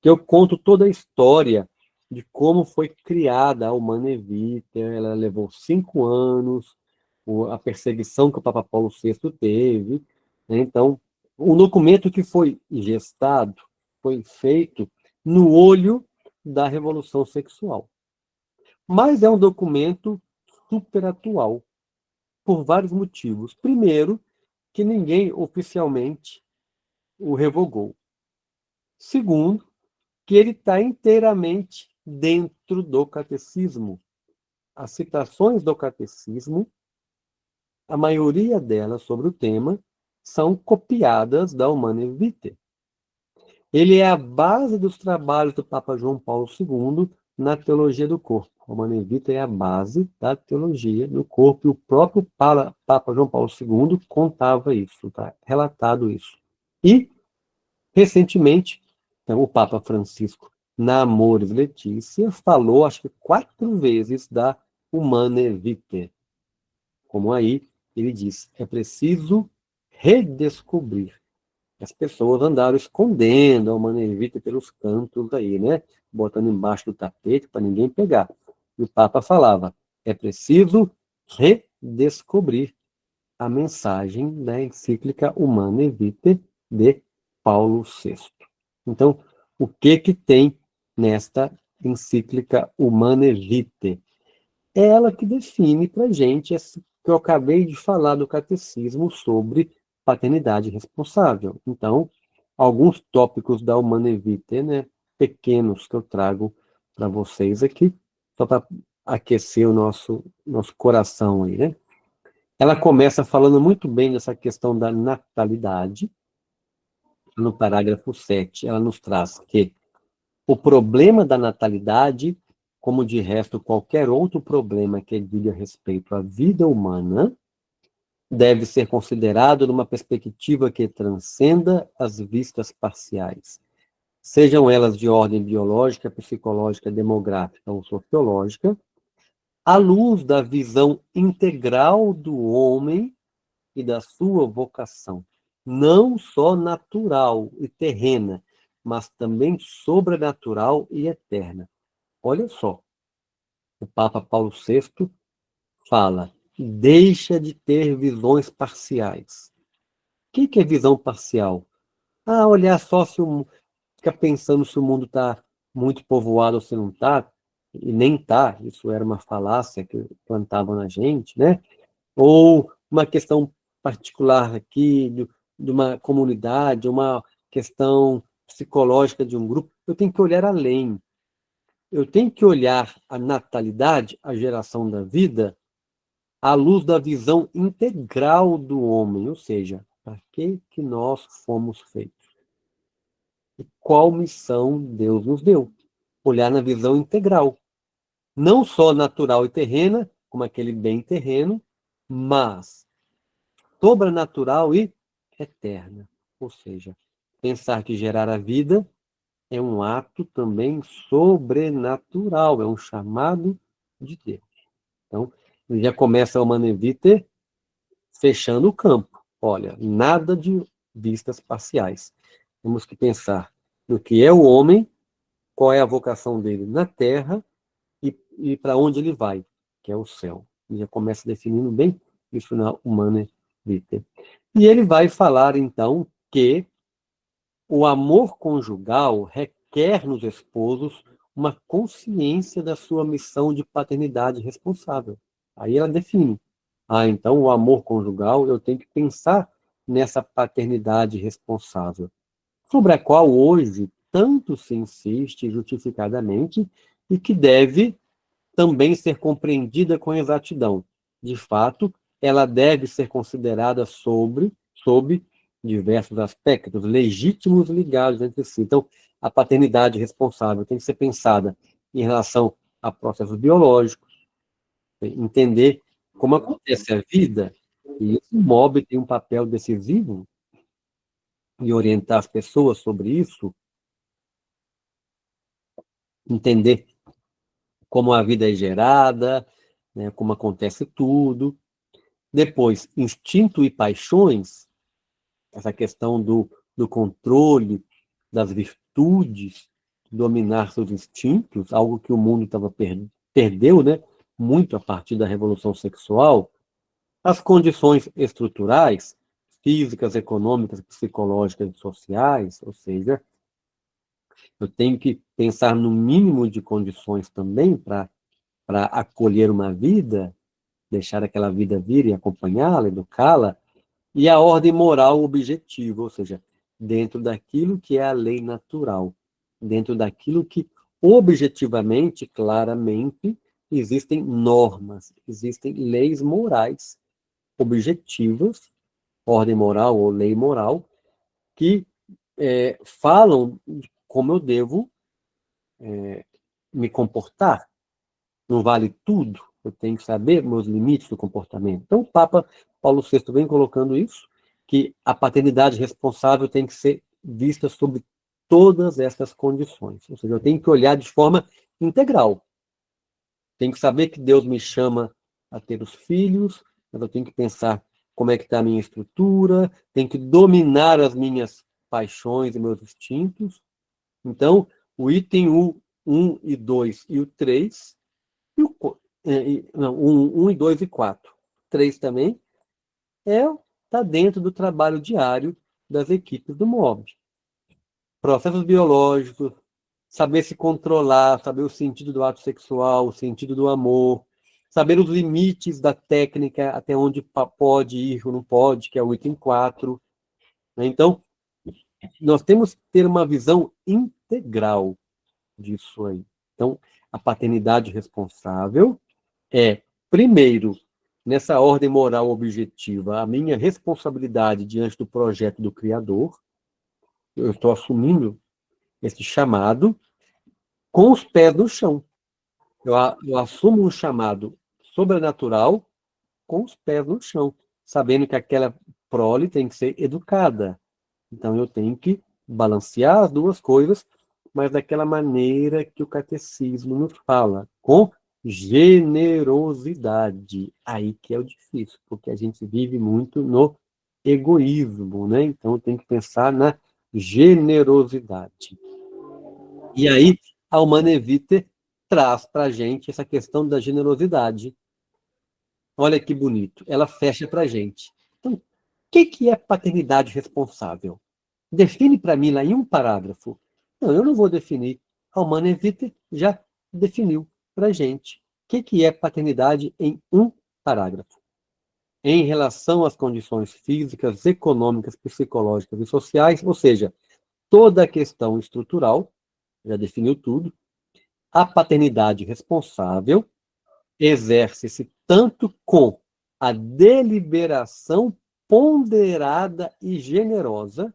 que eu conto toda a história de como foi criada a Humana Vitae. Ela levou 5 anos, a perseguição que o Papa Paulo VI teve. Né? Então, um documento que foi gestado, foi feito no olho da Revolução Sexual. Mas é um documento super atual, por vários motivos. Primeiro, que ninguém oficialmente o revogou. Segundo, que ele está inteiramente dentro do catecismo. As citações do catecismo, a maioria delas sobre o tema, são copiadas da Humanae Vitae. Ele é a base dos trabalhos do Papa João Paulo II na teologia do corpo. A Humanae Vitae é a base da teologia do corpo, e o próprio Papa João Paulo II contava isso, está relatado isso. E, recentemente, então, o Papa Francisco, na Amoris Laetitia, falou, acho que 4 vezes, da Humanae Vitae. Como aí ele diz, é preciso redescobrir. As pessoas andaram escondendo a Humanae Vitae pelos cantos aí, né? Botando embaixo do tapete para ninguém pegar. E o Papa falava, é preciso redescobrir a mensagem da encíclica Humanae Vitae de Paulo VI. Então, o que tem nesta encíclica Humanae Vitae? É ela que define para a gente esse que eu acabei de falar do catecismo sobre paternidade responsável. Então, alguns tópicos da Humanae Vitae, né, pequenos que eu trago para vocês aqui, só para aquecer o nosso coração aí, né? Ela começa falando muito bem dessa questão da natalidade. No parágrafo 7, ela nos traz que o problema da natalidade, como de resto qualquer outro problema que diga respeito à vida humana, deve ser considerado numa perspectiva que transcenda as vistas parciais, sejam elas de ordem biológica, psicológica, demográfica ou sociológica, à luz da visão integral do homem e da sua vocação, não só natural e terrena, mas também sobrenatural e eterna. Olha só, o Papa Paulo VI fala, deixa de ter visões parciais. O que é visão parcial? Olhar só se fica pensando se o mundo está muito povoado ou se não está, e nem está, isso era uma falácia que plantavam na gente, né? Ou uma questão particular aqui, de uma comunidade, uma questão psicológica de um grupo, eu tenho que olhar além. Eu tenho que olhar a natalidade, a geração da vida, à luz da visão integral do homem, ou seja, para que nós fomos feitos? E qual missão Deus nos deu? Olhar na visão integral, não só natural e terrena, como aquele bem terreno, mas sobrenatural e eterna. Ou seja, pensar que gerar a vida é um ato também sobrenatural, é um chamado de Deus. Então, ele já começa a Humanae Vitae fechando o campo. Olha, nada de vistas parciais. Temos que pensar no que é o homem, qual é a vocação dele na Terra e para onde ele vai, que é o céu. Ele já começa definindo bem isso na Humanae Vitae. E ele vai falar, então, que o amor conjugal requer nos esposos uma consciência da sua missão de paternidade responsável. Aí ela define. Então o amor conjugal, eu tenho que pensar nessa paternidade responsável, sobre a qual hoje tanto se insiste justificadamente e que deve também ser compreendida com exatidão. De fato, ela deve ser considerada sob diversos aspectos legítimos ligados entre si. Então, a paternidade responsável tem que ser pensada em relação a processos biológicos, entender como acontece a vida, e o MOB tem um papel decisivo em orientar as pessoas sobre isso, entender como a vida é gerada, né, como acontece tudo. Depois, instinto e paixões, essa questão do controle das virtudes, dominar seus instintos, algo que o mundo perdeu, né, muito a partir da revolução sexual. As condições estruturais, físicas, econômicas, psicológicas e sociais, ou seja, eu tenho que pensar no mínimo de condições também para acolher uma vida, deixar aquela vida vir e acompanhá-la, educá-la, e a ordem moral objetiva, ou seja, dentro daquilo que é a lei natural, dentro daquilo que objetivamente, claramente, existem normas, existem leis morais objetivas, ordem moral ou lei moral, que falam de como eu devo me comportar. Não vale tudo, eu tenho que saber meus limites do comportamento. Então, o Papa Paulo VI vem colocando isso, que a paternidade responsável tem que ser vista sob todas essas condições. Ou seja, eu tenho que olhar de forma integral. Tenho que saber que Deus me chama a ter os filhos, mas eu tenho que pensar como é que está a minha estrutura, tenho que dominar as minhas paixões e meus instintos. Então, o item 1 e 2 e o 3, e não, 1 e 2 e 4. 3 também está dentro do trabalho diário das equipes do MOB. processos biológicos, saber se controlar, saber o sentido do ato sexual, o sentido do amor, saber os limites da técnica, até onde pode ir ou não pode, que é o item 4. Né? Então, nós temos que ter uma visão integral disso aí. Então, a paternidade responsável é, primeiro, nessa ordem moral objetiva, a minha responsabilidade diante do projeto do Criador. Eu estou assumindo esse chamado com os pés no chão. Eu assumo um chamado sobrenatural com os pés no chão, sabendo que aquela prole tem que ser educada. Então, eu tenho que balancear as duas coisas, mas daquela maneira que o catecismo nos fala, com generosidade. Aí que é o difícil, porque a gente vive muito no egoísmo, né? Então, tem que pensar na generosidade. E aí, a Humanae Vitae traz para a gente essa questão da generosidade. Olha que bonito, ela fecha para a gente. Então, o que é paternidade responsável? Define para mim lá em um parágrafo. Não, eu não vou definir. A Humanae Vitae já definiu para a gente. O que é paternidade em um parágrafo? Em relação às condições físicas, econômicas, psicológicas e sociais, ou seja, toda a questão estrutural, já definiu tudo. A paternidade responsável exerce-se tanto com a deliberação ponderada e generosa.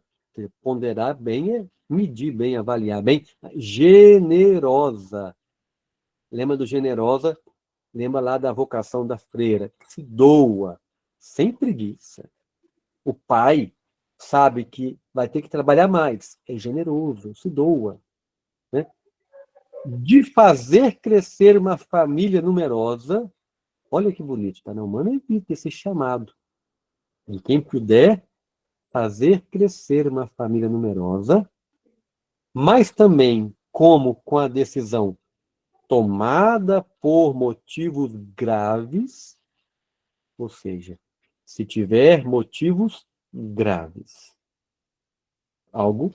Ponderar bem é medir bem, avaliar bem. Generosa. Lembra do generosa? Lembra lá da vocação da freira, que se doa, sem preguiça. O pai sabe que vai ter que trabalhar mais, é generoso, se doa. Né? De fazer crescer uma família numerosa, olha que bonito, tá? Não, mano, evita esse chamado. E quem puder fazer crescer uma família numerosa, mas também como com a decisão tomada por motivos graves, ou seja, se tiver motivos graves, algo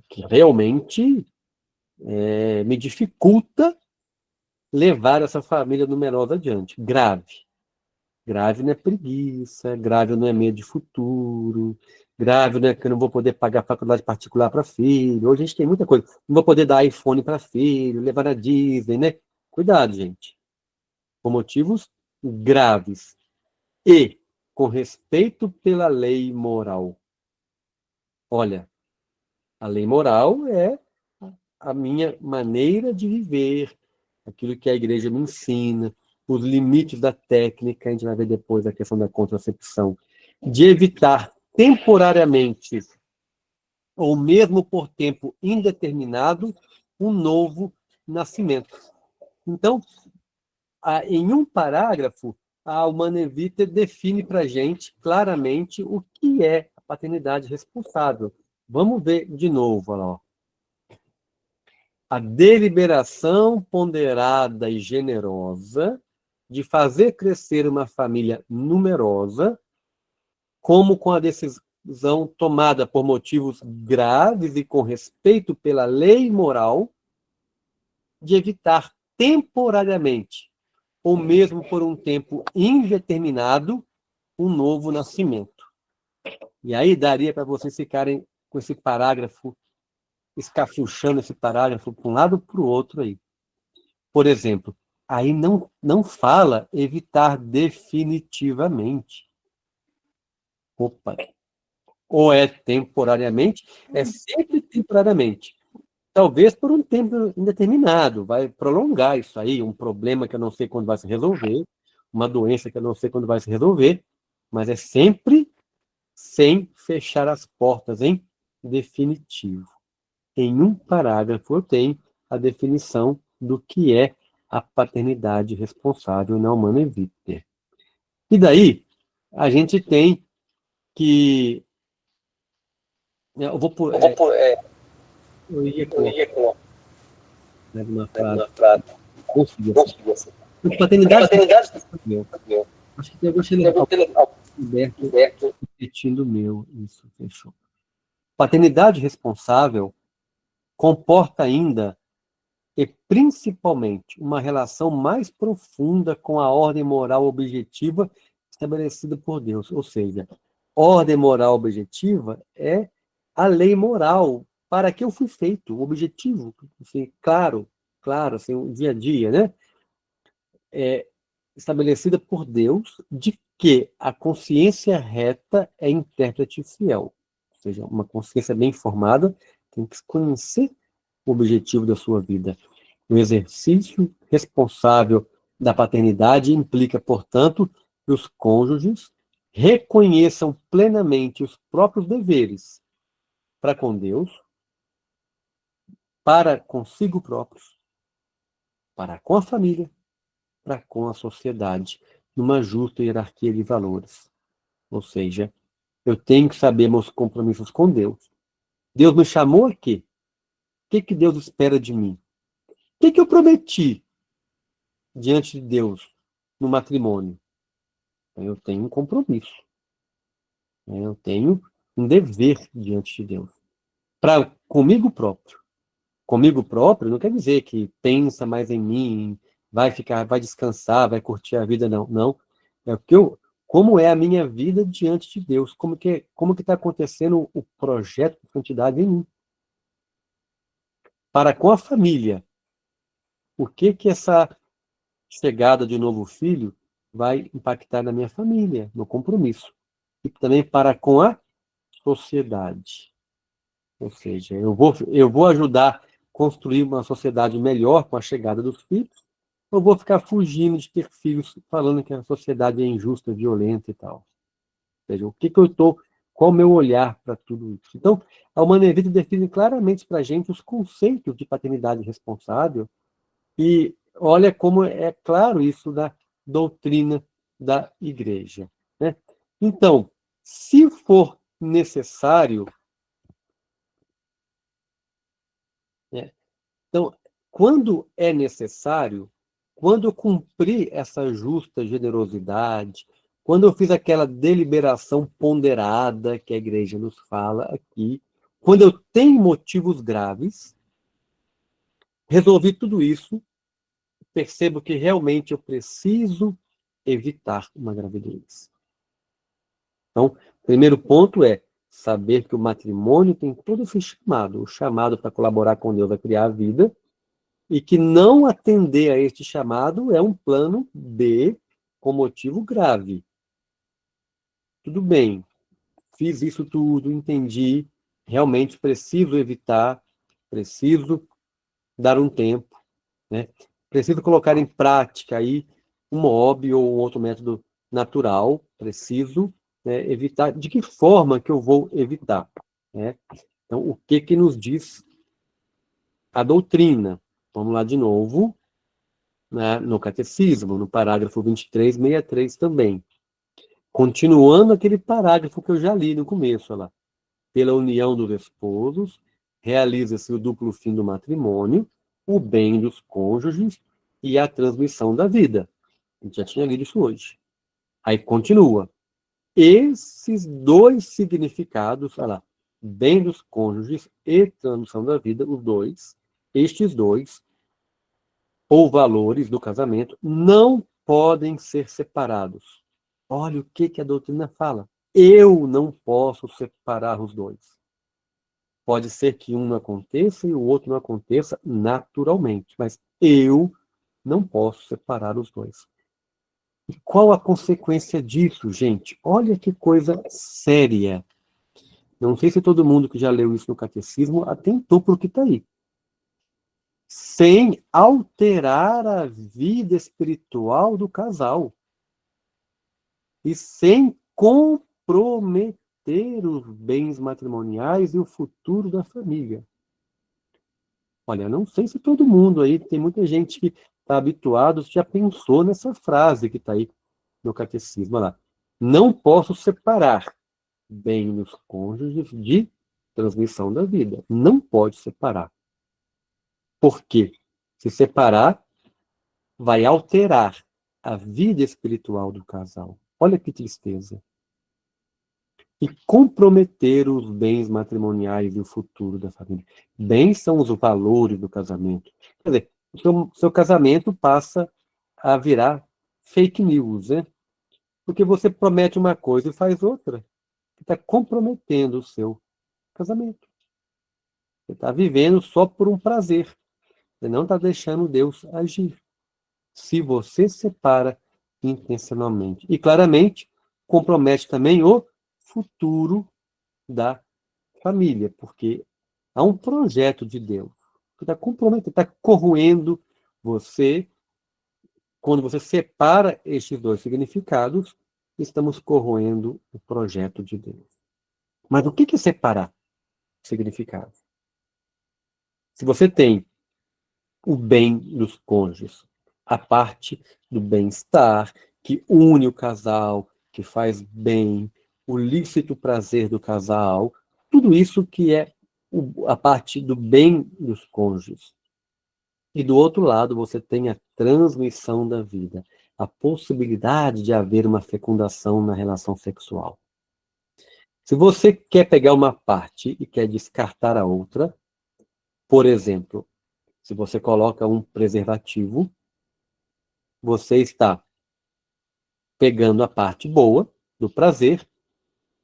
que realmente me dificulta levar essa família numerosa adiante. Grave. Grave não é preguiça, grave não é medo de futuro, grave não é que eu não vou poder pagar faculdade particular para filho. Hoje a gente tem muita coisa. Não vou poder dar iPhone para filho, levar na Disney, né? Cuidado, gente. Por motivos graves. E com respeito pela lei moral. Olha, a lei moral é a minha maneira de viver, aquilo que a igreja me ensina, os limites da técnica, a gente vai ver depois a questão da contracepção, de evitar temporariamente, ou mesmo por tempo indeterminado, um novo nascimento. Então, em um parágrafo, a Humanae Vitae define para a gente claramente o que é a paternidade responsável. Vamos ver de novo, olha lá. A deliberação ponderada e generosa de fazer crescer uma família numerosa, como com a decisão tomada por motivos graves e com respeito pela lei moral, de evitar temporariamente, ou mesmo por um tempo indeterminado, um novo nascimento. E aí daria para vocês ficarem com esse parágrafo, escafuchando esse parágrafo para um lado ou para o outro aí. Por exemplo, aí não fala evitar definitivamente. Opa! Ou é temporariamente, é sempre temporariamente. Talvez por um tempo indeterminado, vai prolongar isso aí, um problema que eu não sei quando vai se resolver, uma doença que eu não sei quando vai se resolver, mas é sempre sem fechar as portas em definitivo. Em um parágrafo eu tenho a definição do que é a paternidade responsável na Humanae Vitae. E daí, a gente tem que... Eu vou por... eu ia colocar uma frase. Consegui. Paternidade responsável. Acho que tem algum Alberto repetindo o meu. Isso, fechou. Paternidade responsável comporta ainda e principalmente uma relação mais profunda com a ordem moral objetiva estabelecida por Deus. Ou seja, ordem moral objetiva é a lei moral para que eu fui feito, o objetivo, assim, claro, assim, o dia a dia, né? É estabelecida por Deus de que a consciência reta é intérprete fiel. Ou seja, uma consciência bem formada tem que conhecer o objetivo da sua vida. O exercício responsável da paternidade implica, portanto, que os cônjuges reconheçam plenamente os próprios deveres para com Deus, para consigo próprios, para com a família, para com a sociedade, numa justa hierarquia de valores. Ou seja, eu tenho que saber meus compromissos com Deus. Deus me chamou aqui. O que Deus espera de mim? O que eu prometi diante de Deus no matrimônio? Eu tenho um compromisso. Eu tenho um dever diante de Deus. Para comigo próprio. Comigo próprio não quer dizer que pensa mais em mim, vai descansar, vai curtir a vida, não. Não. É o que como é a minha vida diante de Deus, como que está acontecendo o projeto de santidade em mim. Para com a família, o que essa chegada de um novo filho vai impactar na minha família, no compromisso. E também para com a sociedade. Ou seja, eu vou ajudar a construir uma sociedade melhor com a chegada dos filhos, ou vou ficar fugindo de ter filhos falando que a sociedade é injusta, violenta e tal. Ou seja, qual o meu olhar para tudo isso? Então, a Humana Vitae define claramente para a gente os conceitos de paternidade responsável e olha como é claro isso da doutrina da Igreja, né? Então, se for necessário, né? Então, quando é necessário, quando eu cumprir essa justa generosidade, quando eu fiz aquela deliberação ponderada que a Igreja nos fala aqui, quando eu tenho motivos graves, resolvi tudo isso, percebo que realmente eu preciso evitar uma gravidez. Então, o primeiro ponto é saber que o matrimônio tem todo esse chamado, o chamado para colaborar com Deus a criar a vida, e que não atender a este chamado é um plano B com motivo grave. Tudo bem, fiz isso tudo, entendi, realmente preciso evitar, preciso dar um tempo, né? Preciso colocar em prática aí um hobby ou um outro método natural, preciso, né, evitar. De que forma que eu vou evitar, né? Então, o que nos diz a doutrina? Vamos lá de novo, né, no Catecismo, no parágrafo 2363 também. Continuando aquele parágrafo que eu já li no começo, olha lá. Pela união dos esposos, realiza-se o duplo fim do matrimônio, o bem dos cônjuges e a transmissão da vida. A gente já tinha lido isso hoje. Aí continua. Esses dois significados, olha lá, bem dos cônjuges e transmissão da vida, estes dois, ou valores do casamento, não podem ser separados. Olha o que a doutrina fala. Eu não posso separar os dois. Pode ser que um não aconteça e o outro não aconteça naturalmente, mas eu não posso separar os dois. E qual a consequência disso, gente? Olha que coisa séria. Não sei se todo mundo que já leu isso no catecismo atentou para o que está aí. Sem alterar a vida espiritual do casal. E sem comprometer os bens matrimoniais e o futuro da família. Olha, não sei se todo mundo aí, tem muita gente que está habituado, já pensou nessa frase que está aí no catecismo. Olha lá. Não posso separar bem dos cônjuges de transmissão da vida. Não pode separar. Por quê? Se separar, vai alterar a vida espiritual do casal. Olha que tristeza. e comprometer os bens matrimoniais e o futuro da família. Bens são os valores do casamento. Quer dizer, o seu casamento passa a virar fake news, né? Porque você promete uma coisa e faz outra. Você está comprometendo o seu casamento. Você está vivendo só por um prazer. Você não está deixando Deus agir. Se você separa intencionalmente. E claramente compromete também o futuro da família, porque há um projeto de Deus que está comprometendo, está corroendo você. Quando você separa estes dois significados, estamos corroendo o projeto de Deus. Mas o que é separar significados? Se você tem o bem dos cônjuges, a parte do bem-estar, que une o casal, que faz bem, o lícito prazer do casal, tudo isso que é a parte do bem dos cônjuges. E do outro lado, você tem a transmissão da vida, a possibilidade de haver uma fecundação na relação sexual. Se você quer pegar uma parte e quer descartar a outra, por exemplo, se você coloca um preservativo, você está pegando a parte boa do prazer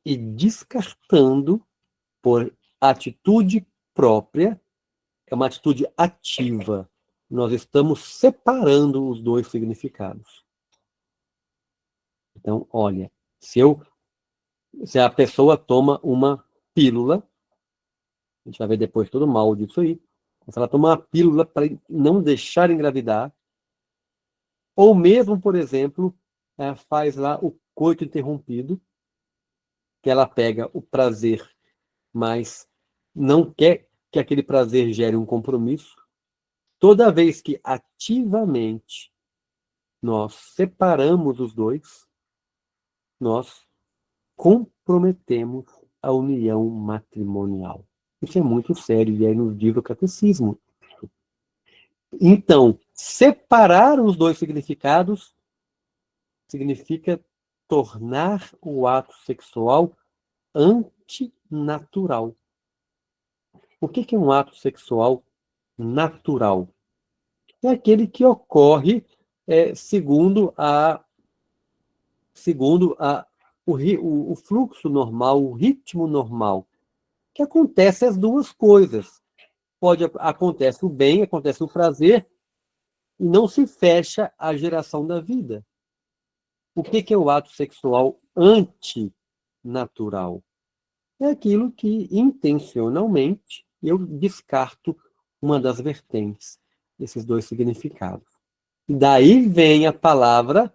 e descartando por atitude própria, é uma atitude ativa. Nós estamos separando os dois significados. Então, olha, se a pessoa toma uma pílula, a gente vai ver depois todo o mal disso aí, se ela toma uma pílula para não deixar engravidar, ou mesmo, por exemplo, faz lá o coito interrompido, que ela pega o prazer, mas não quer que aquele prazer gere um compromisso. Toda vez que ativamente nós separamos os dois, nós comprometemos a união matrimonial. Isso é muito sério e aí nos diz o catecismo. Então, separar os dois significados significa tornar o ato sexual antinatural. O que é um ato sexual natural? É aquele que ocorre segundo o fluxo normal, o ritmo normal, que acontece as duas coisas. Acontece o bem, acontece o prazer, e não se fecha a geração da vida. O que é o ato sexual antinatural? É aquilo que, intencionalmente, eu descarto uma das vertentes desses dois significados. E daí vem a palavra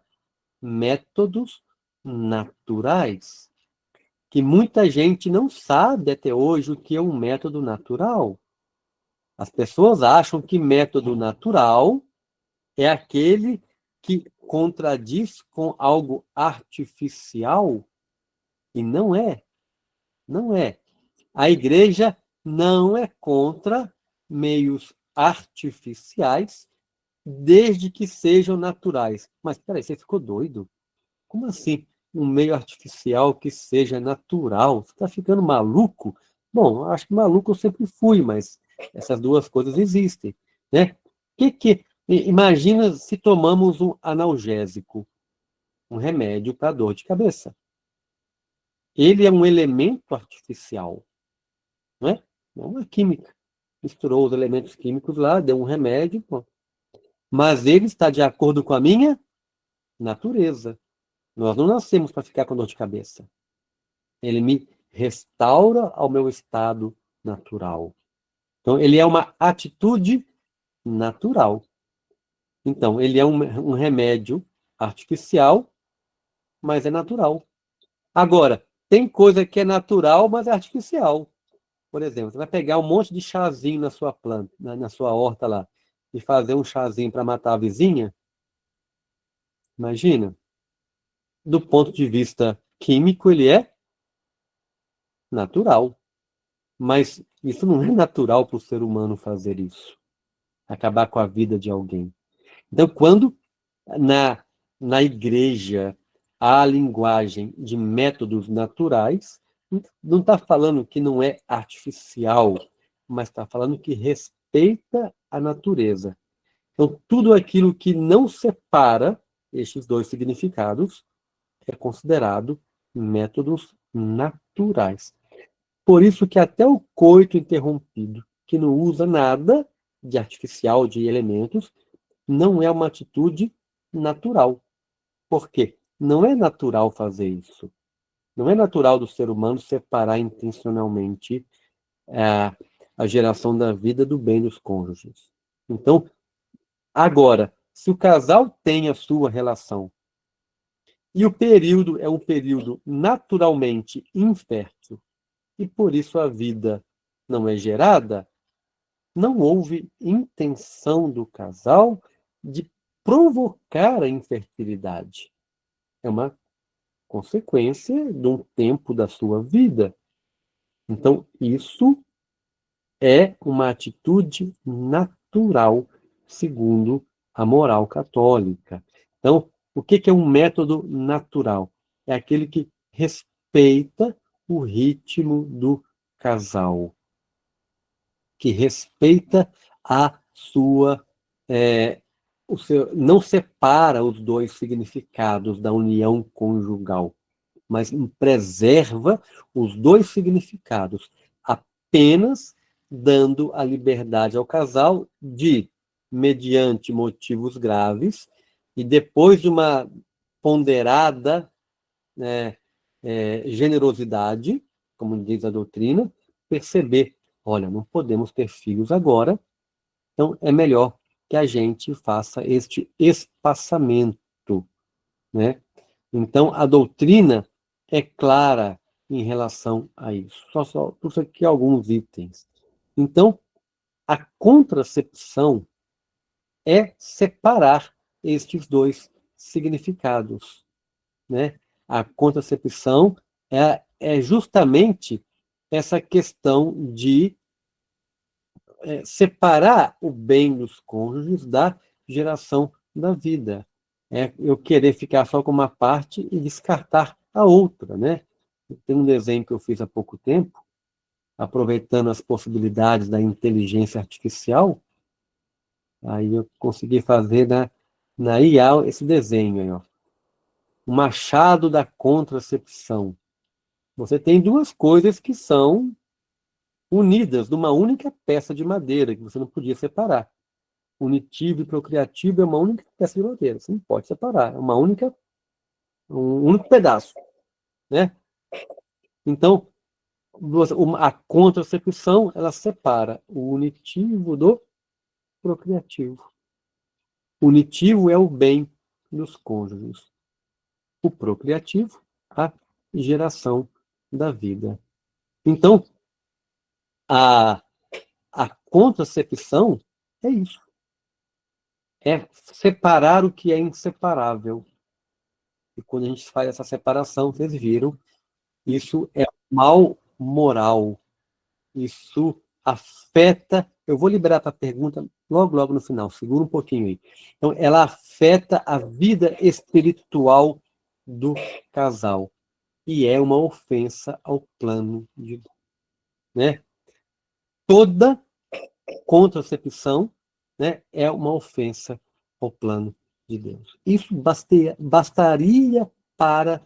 métodos naturais, que muita gente não sabe até hoje o que é um método natural. As pessoas acham que método natural é aquele que contradiz com algo artificial, e não é. Não é. A igreja não é contra meios artificiais, desde que sejam naturais. Mas, peraí, você ficou doido? Como assim? Um meio artificial que seja natural? Você está ficando maluco? Bom, acho que maluco eu sempre fui, mas essas duas coisas existem, né? Imagina se tomamos um analgésico, um remédio para dor de cabeça. Ele é um elemento artificial, não é? É uma química. Misturou os elementos químicos lá, deu um remédio, pô. Mas ele está de acordo com a minha natureza. Nós não nascemos para ficar com dor de cabeça. Ele me restaura ao meu estado natural. Então, ele é uma atitude natural. Então, ele é um remédio artificial, mas é natural. Agora, tem coisa que é natural, mas é artificial. Por exemplo, você vai pegar um monte de chazinho na sua planta, na sua horta lá, e fazer um chazinho para matar a vizinha. Imagina. Do ponto de vista químico, ele é natural. Mas isso não é natural para o ser humano fazer isso. Acabar com a vida de alguém. Então, quando na igreja há a linguagem de métodos naturais, não está falando que não é artificial, mas está falando que respeita a natureza. Então, tudo aquilo que não separa estes dois significados é considerado métodos naturais. Por isso que até o coito interrompido, que não usa nada de artificial, de elementos, não é uma atitude natural. Por quê? Não é natural fazer isso. Não é natural do ser humano separar intencionalmente a geração da vida do bem dos cônjuges. Então, agora, se o casal tem a sua relação e o período é um período naturalmente infértil e por isso a vida não é gerada, não houve intenção do casal de provocar a infertilidade. É uma consequência de um tempo da sua vida. Então, isso é uma atitude natural, segundo a moral católica. Então, o que é um método natural? É aquele que respeita o ritmo do casal, que respeita a sua. Não separa os dois significados da união conjugal, mas preserva os dois significados, apenas dando a liberdade ao casal de, mediante motivos graves, e depois de uma ponderada, né, generosidade, como diz a doutrina, perceber, olha, não podemos ter filhos agora, então é melhor que a gente faça este espaçamento, né? Então, a doutrina é clara em relação a isso. Só trouxe aqui alguns itens. Então, a contracepção é separar estes dois significados, né? A contracepção é justamente essa questão de separar o bem dos cônjuges da geração da vida. É eu querer ficar só com uma parte e descartar a outra, né? Tem um desenho que eu fiz há pouco tempo, aproveitando as possibilidades da inteligência artificial, aí eu consegui fazer na IA esse desenho aí, ó. O machado da contracepção. Você tem duas coisas que são unidas numa única peça de madeira, que você não podia separar. Unitivo e procriativo é uma única peça de madeira, você não pode separar, é um único pedaço, né? Então, a contracepção, ela separa o unitivo do procriativo. O unitivo é o bem dos cônjuges. O procriativo, a geração da vida. Então, a, a contracepção é isso. É separar o que é inseparável. E quando a gente faz essa separação, vocês viram, isso é mal moral. Isso afeta. Eu vou liberar para a pergunta logo no final, segura um pouquinho aí. Então, ela afeta a vida espiritual do casal. E é uma ofensa ao plano de Deus. Né? Toda contracepção, né, é uma ofensa ao plano de Deus. Isso bastaria para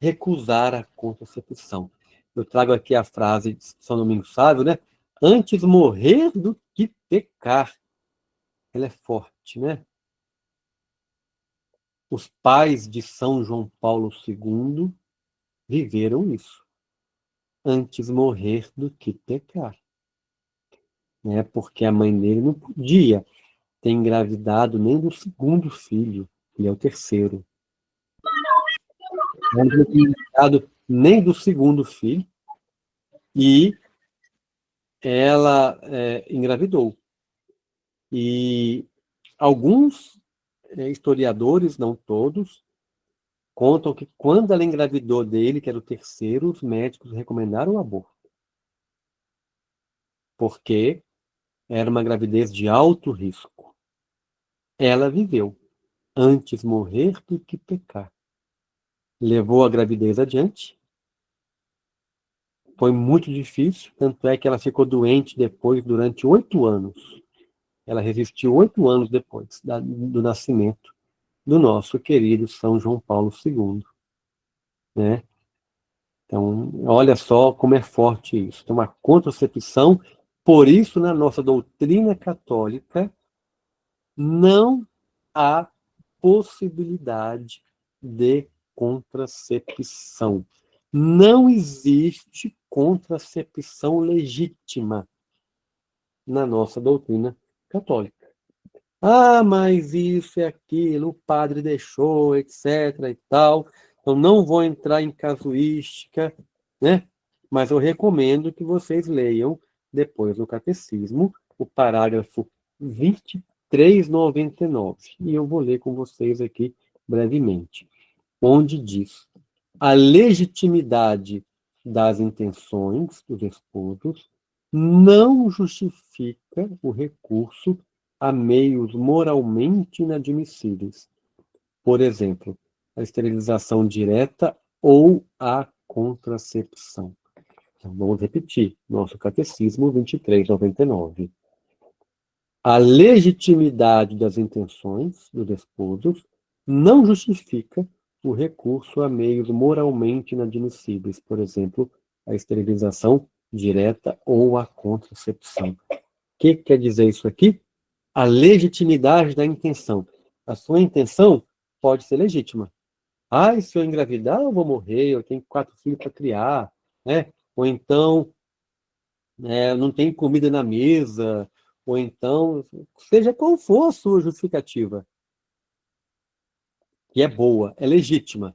recusar a contracepção. Eu trago aqui a frase de São Domingos Sávio, né? Antes morrer do que pecar. Ela é forte, né? Os pais de São João Paulo II viveram isso. Antes morrer do que pecar. Né? Porque a mãe dele não podia ter engravidado nem do segundo filho, ele é o terceiro. Não tinha engravidado nem do segundo filho, e ela engravidou. E alguns historiadores, não todos, contam que quando ela engravidou dele, que era o terceiro, os médicos recomendaram o aborto. Porque era uma gravidez de alto risco. Ela viveu. Antes morrer do que pecar. Levou a gravidez adiante Foi muito difícil, tanto é que ela ficou doente depois, durante 8 anos. Ela resistiu 8 anos depois do nascimento do nosso querido São João Paulo II, né? Então, olha só como é forte isso. Então, a contracepção, por isso, na nossa doutrina católica, não há possibilidade de contracepção. Não existe contracepção legítima na nossa doutrina católica. Ah, mas isso e aquilo, o padre deixou, etc. e tal. Eu não vou entrar em casuística, né? Mas eu recomendo que vocês leiam depois no catecismo o parágrafo 2399. E eu vou ler com vocês aqui brevemente, onde diz: a legitimidade das intenções dos esposos não justifica o recurso a meios moralmente inadmissíveis. Por exemplo, a esterilização direta ou a contracepção. Então, vamos repetir, nosso Catecismo 2399. A legitimidade das intenções dos esposos não justifica o recurso a meios moralmente inadmissíveis, por exemplo, a esterilização direta ou a contracepção. O que quer dizer isso aqui? A legitimidade da intenção. A sua intenção pode ser legítima. Ah, se eu engravidar, eu vou morrer, eu tenho 4 filhos para criar, né? Ou então, não tem comida na mesa, ou então, seja qual for a sua justificativa, que é boa, é legítima,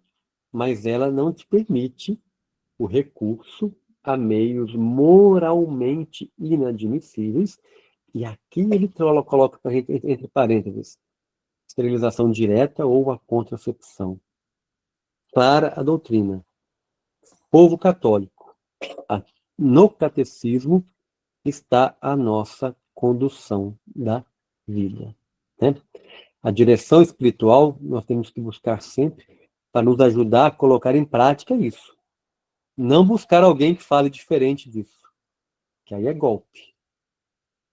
mas ela não te permite o recurso a meios moralmente inadmissíveis, e aqui ele coloca entre parênteses, esterilização direta ou a contracepção. Clara a doutrina. Povo católico, no catecismo está a nossa condução da vida, né? A direção espiritual nós temos que buscar sempre para nos ajudar a colocar em prática isso. Não buscar alguém que fale diferente disso, que aí é golpe,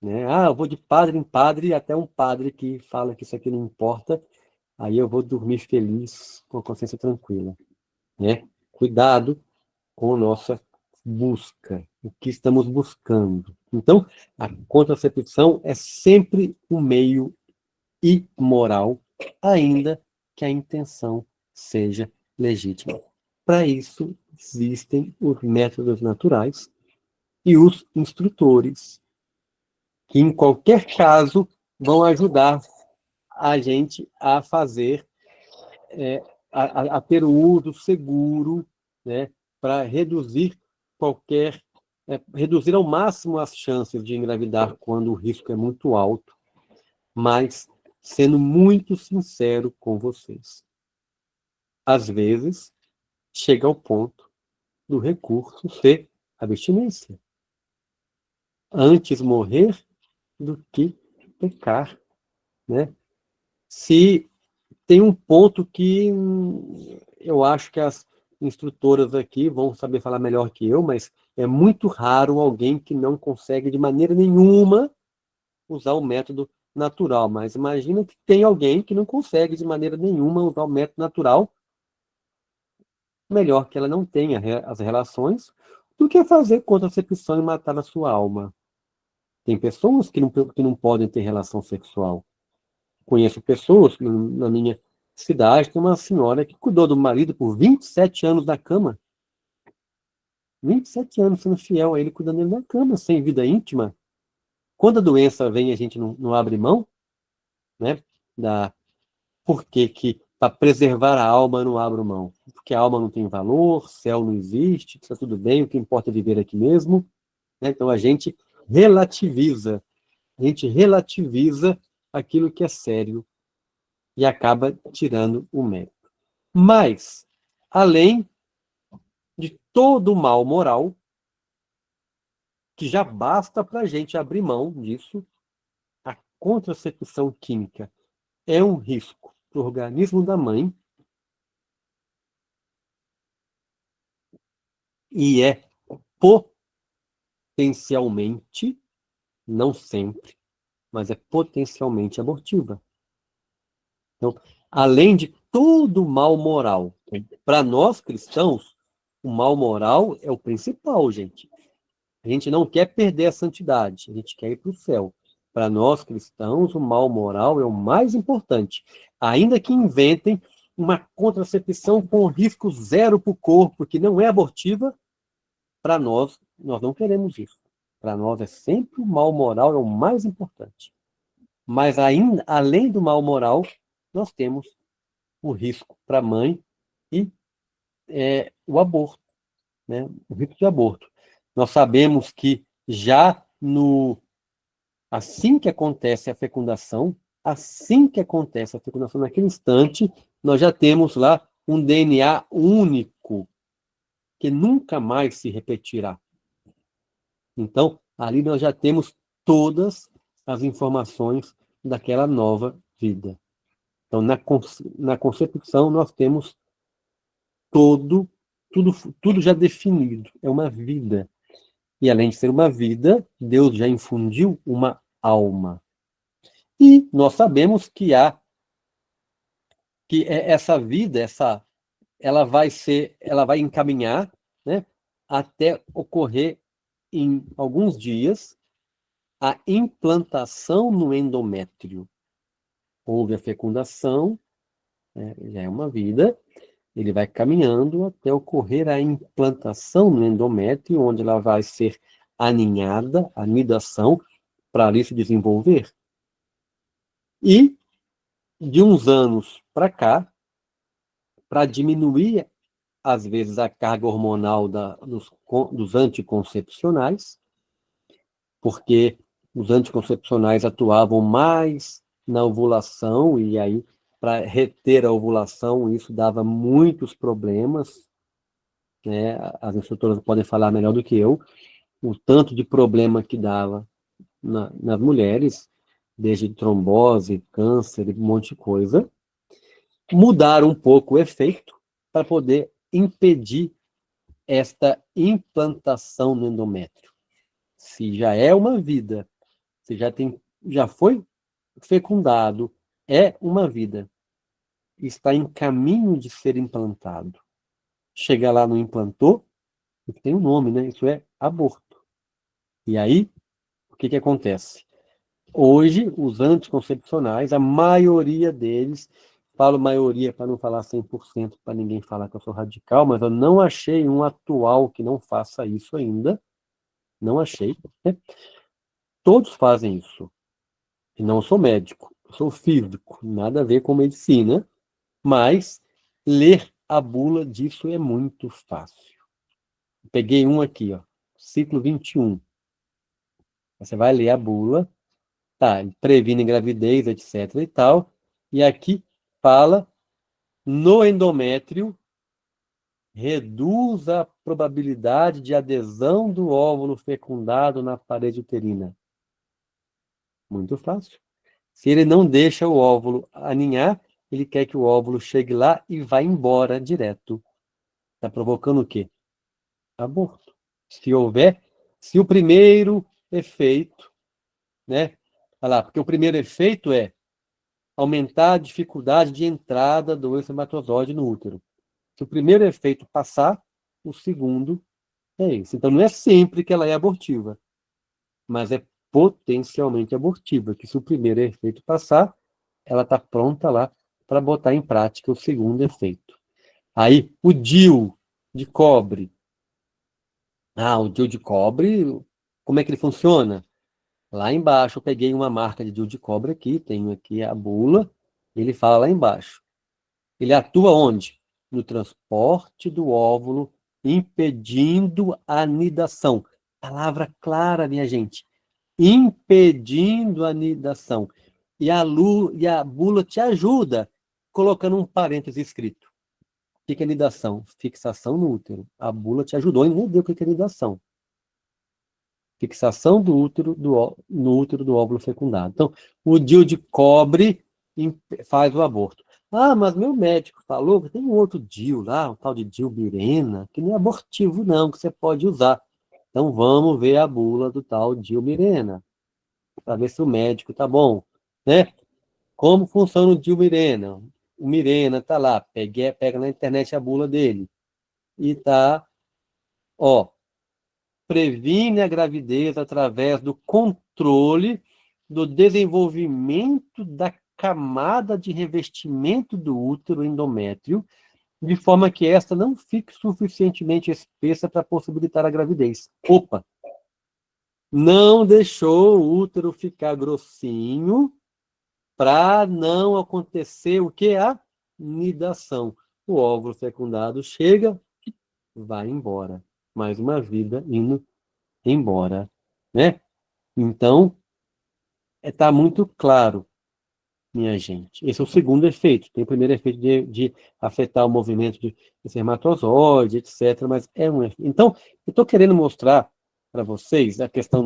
né? Ah, eu vou de padre em padre, até um padre que fala que isso aqui não importa, aí eu vou dormir feliz, com a consciência tranquila, né? Cuidado com a nossa busca, o que estamos buscando. Então, a contracepção é sempre um meio imoral, ainda que a intenção seja legítima. Para isso, existem os métodos naturais e os instrutores, que em qualquer caso vão ajudar a gente a fazer, a ter o uso seguro, né, para reduzir ao máximo as chances de engravidar quando o risco é muito alto, mas sendo muito sincero com vocês. Às vezes, chega ao ponto do recurso ser abstinência. Antes morrer do que pecar, né? Se tem um ponto que eu acho que as instrutoras aqui vão saber falar melhor que eu, mas é muito raro alguém que não consegue de maneira nenhuma usar o método natural. Mas imagina que tem alguém que não consegue de maneira nenhuma usar o método natural, melhor que ela não tenha as relações do que fazer contracepção e matar a sua alma. Tem pessoas que não podem ter relação sexual. Conheço pessoas, na minha cidade, tem uma senhora que cuidou do marido por 27 anos da cama. 27 anos sendo fiel a ele, cuidando dele da cama, sem vida íntima. Quando a doença vem, a gente não abre mão, né? Por que para preservar a alma eu não abro mão? Porque a alma não tem valor, céu não existe, está tudo bem, o que importa é viver aqui mesmo, né? Então a gente relativiza aquilo que é sério e acaba tirando o mérito. Mas, além de todo o mal moral, que já basta para a gente abrir mão disso, a contracepção química é um risco para o organismo da mãe e é potencialmente, não sempre, mas é potencialmente abortiva. Então, além de todo o mal moral, para nós cristãos, o mal moral é o principal, gente. A gente não quer perder a santidade, a gente quer ir para o céu. Para nós cristãos, o mal moral é o mais importante. Ainda que inventem uma contracepção com risco zero para o corpo, que não é abortiva, para nós não queremos isso. Para nós é sempre o mal moral é o mais importante. Mas ainda, além do mal moral, nós temos o risco para a mãe e o aborto, né? O risco de aborto. Nós sabemos que já assim que acontece a fecundação, naquele instante, nós já temos lá um DNA único que nunca mais se repetirá. Então, ali nós já temos todas as informações daquela nova vida. Então, na concepção, nós temos tudo já definido. É uma vida. E além de ser uma vida, Deus já infundiu uma alma. E nós sabemos que essa vida, ela vai encaminhar, né, até ocorrer em alguns dias a implantação no endométrio. Houve a fecundação, né, já é uma vida, ele vai caminhando até ocorrer a implantação no endométrio, onde ela vai ser aninhada, a anidação, para ali se desenvolver. E, de uns anos para cá, para diminuir, às vezes, a carga hormonal dos anticoncepcionais, porque os anticoncepcionais atuavam mais na ovulação, e aí, para reter a ovulação, isso dava muitos problemas, né? As instrutoras podem falar melhor do que eu, o tanto de problema que dava nas mulheres, desde trombose, câncer, um monte de coisa. Mudar um pouco o efeito para poder impedir esta implantação no endométrio. Se já é uma vida, se já foi fecundado, é uma vida, está em caminho de ser implantado. Chega lá, não implantou, tem um nome, né? Isso é aborto. E aí, o que acontece? Hoje, os anticoncepcionais, a maioria deles, falo maioria para não falar 100%, para ninguém falar que eu sou radical, mas eu não achei um atual que não faça isso ainda. Não achei. Né? Todos fazem isso. E não sou médico, sou físico, nada a ver com medicina, mas ler a bula disso é muito fácil. Peguei um aqui, ó, ciclo 21. Você vai ler a bula, tá, previne gravidez, etc e tal, e aqui fala no endométrio reduz a probabilidade de adesão do óvulo fecundado na parede uterina. Muito fácil. Se ele não deixa o óvulo aninhar, ele quer que o óvulo chegue lá e vá embora direto. Está provocando o quê? Aborto. Se o primeiro efeito, né? Olha lá, porque o primeiro efeito é aumentar a dificuldade de entrada do espermatozoide no útero. Se o primeiro efeito passar, o segundo é esse. Então, não é sempre que ela é abortiva, mas é potencialmente abortiva, que se o primeiro efeito passar, ela está pronta lá para botar em prática o segundo efeito. Aí, o DIU de cobre. O DIU de cobre, como é que ele funciona? Lá embaixo, eu peguei uma marca de DIU de cobre aqui, tenho aqui a bula, ele fala lá embaixo. Ele atua onde? No transporte do óvulo, impedindo a anidação. Palavra clara, minha gente. Impedindo a anidação. E a bula te ajuda, colocando um parêntese escrito. O que é anidação? Fixação no útero. A bula te ajudou a entender o que é anidação. Fixação do útero no útero do óvulo fecundado. Então, o DIU de cobre faz o aborto. Mas meu médico falou que tem um outro DIU lá, um tal de DIU Mirena, que não é abortivo não, que você pode usar. Então vamos ver a bula do tal Dilma-Irena, para ver se o médico tá bom, né? Como funciona o Dilma-Irena? O Mirena tá lá, pega na internet a bula dele e tá, ó, previne a gravidez através do controle do desenvolvimento da camada de revestimento do útero endométrio, de forma que esta não fique suficientemente espessa para possibilitar a gravidez. Opa! Não deixou o útero ficar grossinho para não acontecer o que? A nidação. O óvulo fecundado chega, vai embora. Mais uma vida indo embora, né? Então, está muito claro, minha gente. Esse é o segundo efeito. Tem o primeiro efeito de afetar o movimento de espermatozoide, etc. Mas é um efeito. Então, eu estou querendo mostrar para vocês, a questão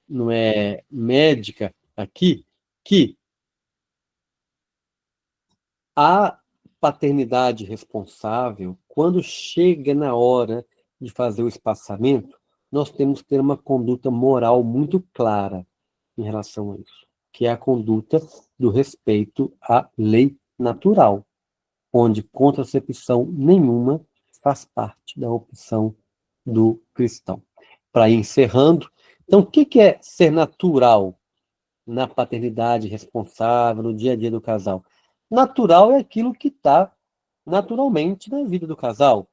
não é médica aqui, que a paternidade responsável, quando chega na hora de fazer o espaçamento, nós temos que ter uma conduta moral muito clara em relação a isso, que é a conduta do respeito à lei natural, onde contracepção nenhuma faz parte da opção do cristão. Para ir encerrando, então, o que é ser natural na paternidade responsável, no dia a dia do casal? Natural é aquilo que está naturalmente na vida do casal,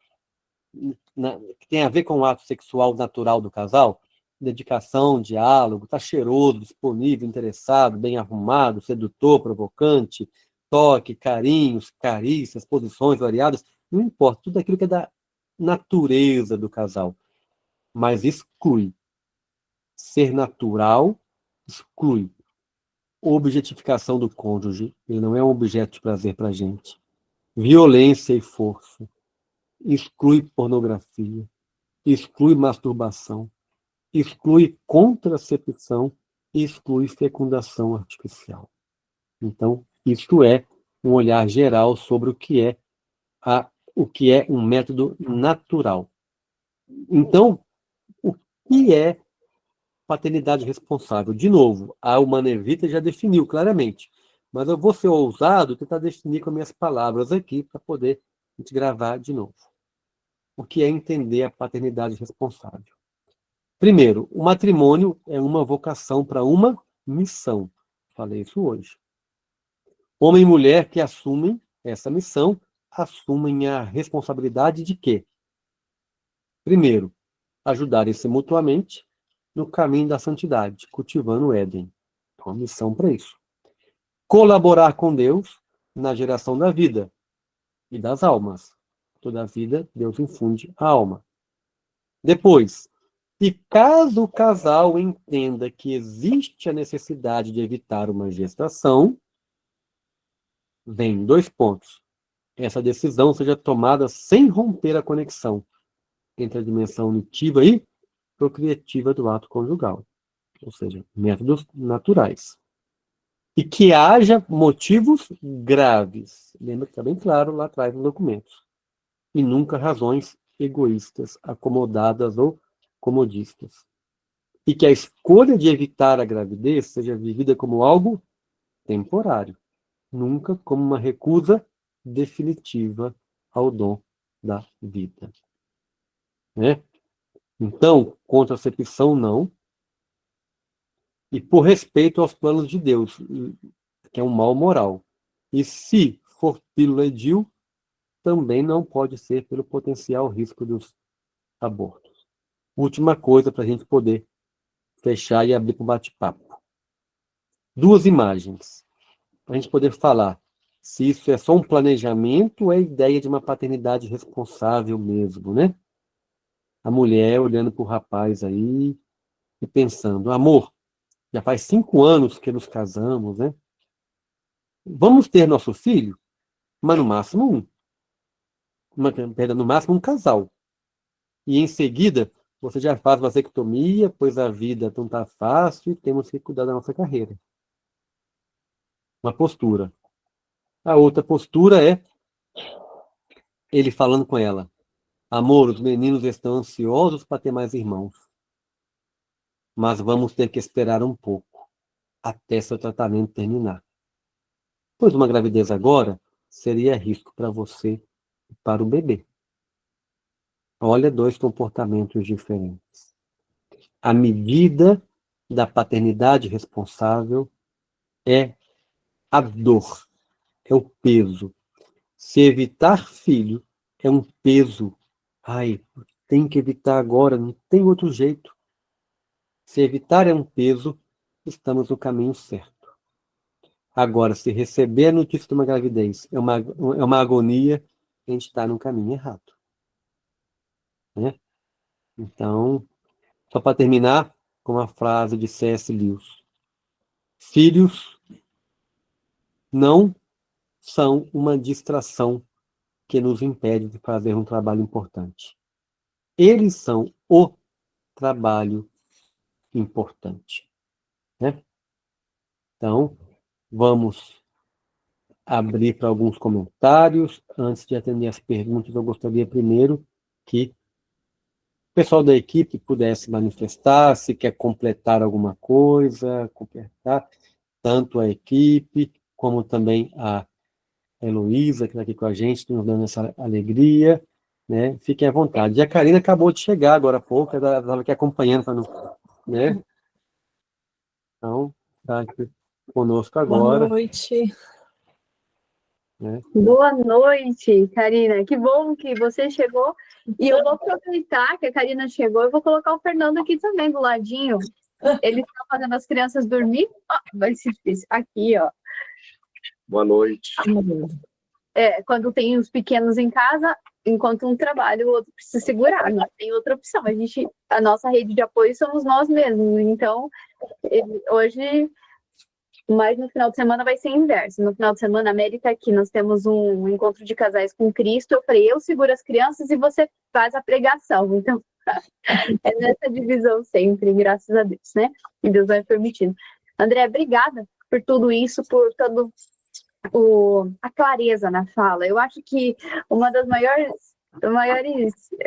que tem a ver com o ato sexual natural do casal, dedicação, diálogo, tá cheiroso, disponível, interessado, bem arrumado, sedutor, provocante, toque, carinhos, carícias, posições variadas, não importa, tudo aquilo que é da natureza do casal, mas exclui. Ser natural exclui objetificação do cônjuge, ele não é um objeto de prazer para a gente. Violência e força, exclui pornografia, exclui masturbação, exclui contracepção, exclui fecundação artificial. Então, isso é um olhar geral sobre o que é um método natural. Então, o que é paternidade responsável? De novo, a Humanevita já definiu claramente, mas eu vou ser ousado tentar definir com as minhas palavras aqui para poder a gente gravar de novo. O que é entender a paternidade responsável? Primeiro, o matrimônio é uma vocação para uma missão. Falei isso hoje. Homem e mulher que assumem essa missão, assumem a responsabilidade de quê? Primeiro, ajudarem-se mutuamente no caminho da santidade, cultivando o Éden. Então, a missão para isso. Colaborar com Deus na geração da vida e das almas. Toda a vida, Deus infunde a alma. Depois, e caso o casal entenda que existe a necessidade de evitar uma gestação, vem 2 pontos. Essa decisão seja tomada sem romper a conexão entre a dimensão unitiva e procriativa do ato conjugal, ou seja, métodos naturais. E que haja motivos graves. Lembra que está bem claro lá atrás nos documentos. E nunca razões egoístas, acomodadas ou comodistas. E que a escolha de evitar a gravidez seja vivida como algo temporário, nunca como uma recusa definitiva ao dom da vida. Né? Então, contracepção não, e por respeito aos planos de Deus, que é um mal moral. E se for pílula edil, também não pode ser pelo potencial risco dos abortos. Última coisa para a gente poder fechar e abrir para o bate-papo. 2 imagens, para a gente poder falar se isso é só um planejamento ou é a ideia de uma paternidade responsável mesmo, né? A mulher olhando para o rapaz aí e pensando, amor, já faz 5 anos que nos casamos, né? Vamos ter nosso filho, mas no máximo no máximo um casal. E em seguida, você já faz vasectomia, pois a vida não está fácil e temos que cuidar da nossa carreira. Uma postura. A outra postura é ele falando com ela. Amor, os meninos estão ansiosos para ter mais irmãos, mas vamos ter que esperar um pouco, até seu tratamento terminar. Pois uma gravidez agora seria risco para você e para o bebê. Olha, dois comportamentos diferentes. A medida da paternidade responsável é a dor, é o peso. Se evitar filho é um peso. Ai, tem que evitar agora, não tem outro jeito. Se evitar é um peso, estamos no caminho certo. Agora, se receber a notícia de uma gravidez é uma agonia, a gente está no caminho errado. Né? Então, só para terminar com uma frase de C.S. Lewis. Filhos não são uma distração que nos impede de fazer um trabalho importante. Eles são o trabalho importante. Né? Então, vamos abrir para alguns comentários. Antes de atender as perguntas, eu gostaria primeiro que o pessoal da equipe pudesse manifestar, se quer completar alguma coisa, completar tanto a equipe, como também a Heloísa, que está aqui com a gente, nos dando essa alegria, né? Fiquem à vontade. E a Karina acabou de chegar agora há pouco, ela estava aqui acompanhando, para não, né? Então, está aqui conosco agora. Boa noite. Né? Boa noite, Karina. Que bom que você chegou. E eu vou aproveitar que a Karina chegou, eu vou colocar o Fernando aqui também do ladinho. Ele está fazendo as crianças dormir. Vai ser difícil. Aqui, ó. Boa noite. Quando tem os pequenos em casa, enquanto um trabalha, o outro precisa segurar. Não tem outra opção. A nossa rede de apoio somos nós mesmos. Então, hoje... Mas no final de semana vai ser inverso. No final de semana, a Mary está aqui. Nós temos um encontro de casais com Cristo. Eu falei, eu seguro as crianças e você faz a pregação. Então, é nessa divisão sempre, graças a Deus, né? E Deus vai permitindo. André, obrigada por tudo isso, por toda a clareza na fala. Eu acho que uma das maiores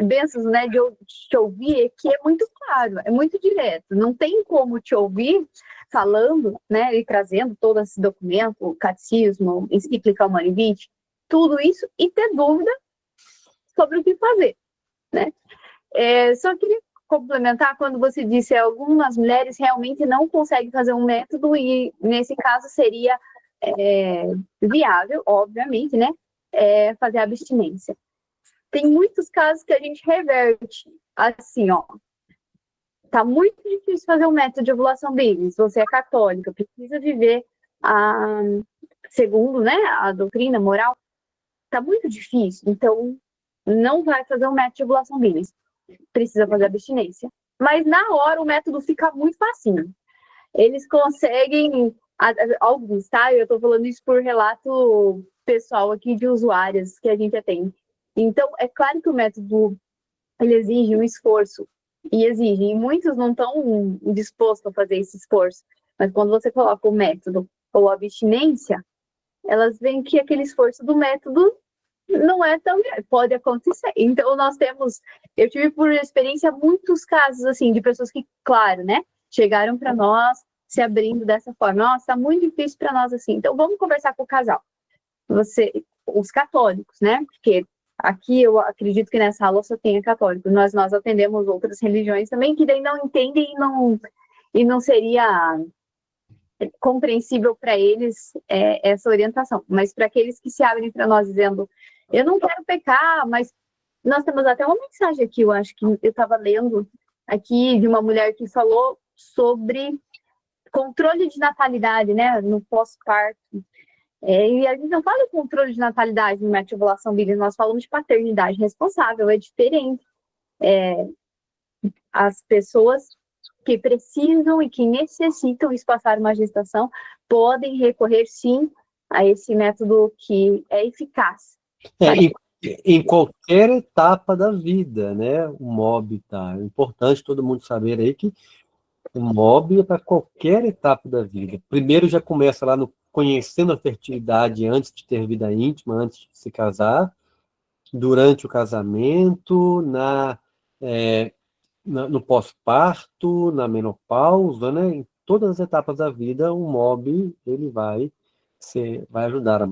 bênçãos, né, de te ouvir é que é muito claro, é muito direto. Não tem como te ouvir falando, né, e trazendo todo esse documento, o catecismo, encíclica Humani Vitae, tudo isso, e ter dúvida sobre o que fazer, né? Só queria complementar quando você disse que algumas mulheres realmente não conseguem fazer um método e, nesse caso, seria viável, obviamente, né, fazer abstinência. Tem muitos casos que a gente reverte, assim, ó. Tá muito difícil fazer um método de ovulação bíblica. Se você é católica, precisa viver segundo, né, a doutrina moral. Tá muito difícil. Então, não vai fazer um método de ovulação bíblica. Precisa fazer abstinência. Mas, na hora, o método fica muito facinho. Eles conseguem, alguns, tá? Eu tô falando isso por relato pessoal aqui de usuárias que a gente atende. Então, é claro que o método ele exige um esforço, e muitos não estão dispostos a fazer esse esforço, mas quando você coloca o método ou a abstinência, elas veem que aquele esforço do método não é tão grande, pode acontecer. Então, eu tive por experiência muitos casos, assim, de pessoas que, claro, né, chegaram para nós se abrindo dessa forma. Nossa, tá muito difícil para nós, assim, então vamos conversar com o casal. Os católicos, né, porque aqui eu acredito que nessa aula só tenha católicos. Nós atendemos outras religiões também que daí não entendem e não seria compreensível para eles essa orientação. Mas para aqueles que se abrem para nós dizendo, eu não quero pecar, mas nós temos até uma mensagem aqui, eu acho que eu estava lendo aqui de uma mulher que falou sobre controle de natalidade, né, no pós-parto. E a gente não fala de controle de natalidade no método de ovulação bíblica, nós falamos de paternidade responsável, é diferente. As pessoas que precisam e que necessitam espaçar uma gestação podem recorrer, sim, a esse método que é eficaz. Em qualquer etapa da vida, né? O MOB tá. É importante todo mundo saber aí que o MOB é para qualquer etapa da vida. Primeiro já começa lá no conhecendo a fertilidade antes de ter vida íntima, antes de se casar, durante o casamento, no pós-parto, na menopausa, né? Em todas as etapas da vida, o MOB ele vai ajudar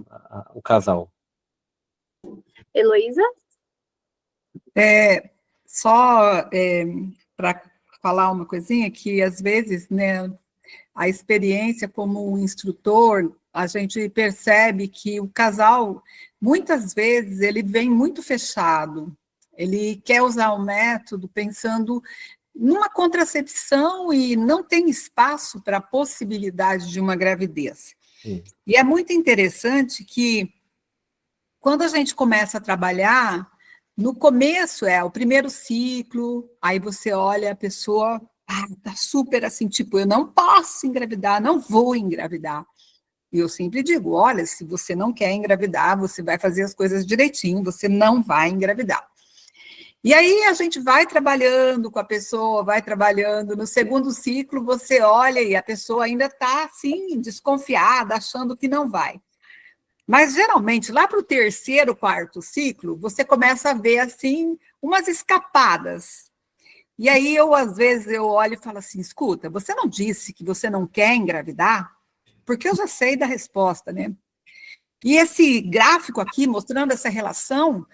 o casal. Heloísa? Só para falar uma coisinha, que às vezes, né, a experiência como instrutor, a gente percebe que o casal, muitas vezes, ele vem muito fechado, ele quer usar o método pensando numa contracepção e não tem espaço para a possibilidade de uma gravidez. Sim. E é muito interessante que, quando a gente começa a trabalhar, no começo é o primeiro ciclo, aí você olha a pessoa, tá super assim, tipo, eu não posso engravidar, não vou engravidar. E eu sempre digo, olha, se você não quer engravidar, você vai fazer as coisas direitinho, você não vai engravidar. E aí a gente vai trabalhando com a pessoa, vai trabalhando, no segundo ciclo você olha e a pessoa ainda está assim, desconfiada, achando que não vai. Mas, geralmente, lá para o terceiro, quarto ciclo, você começa a ver, assim, umas escapadas. E aí, às vezes, eu olho e falo assim, escuta, você não disse que você não quer engravidar? Porque eu já sei da resposta, né? E esse gráfico aqui, mostrando essa relação,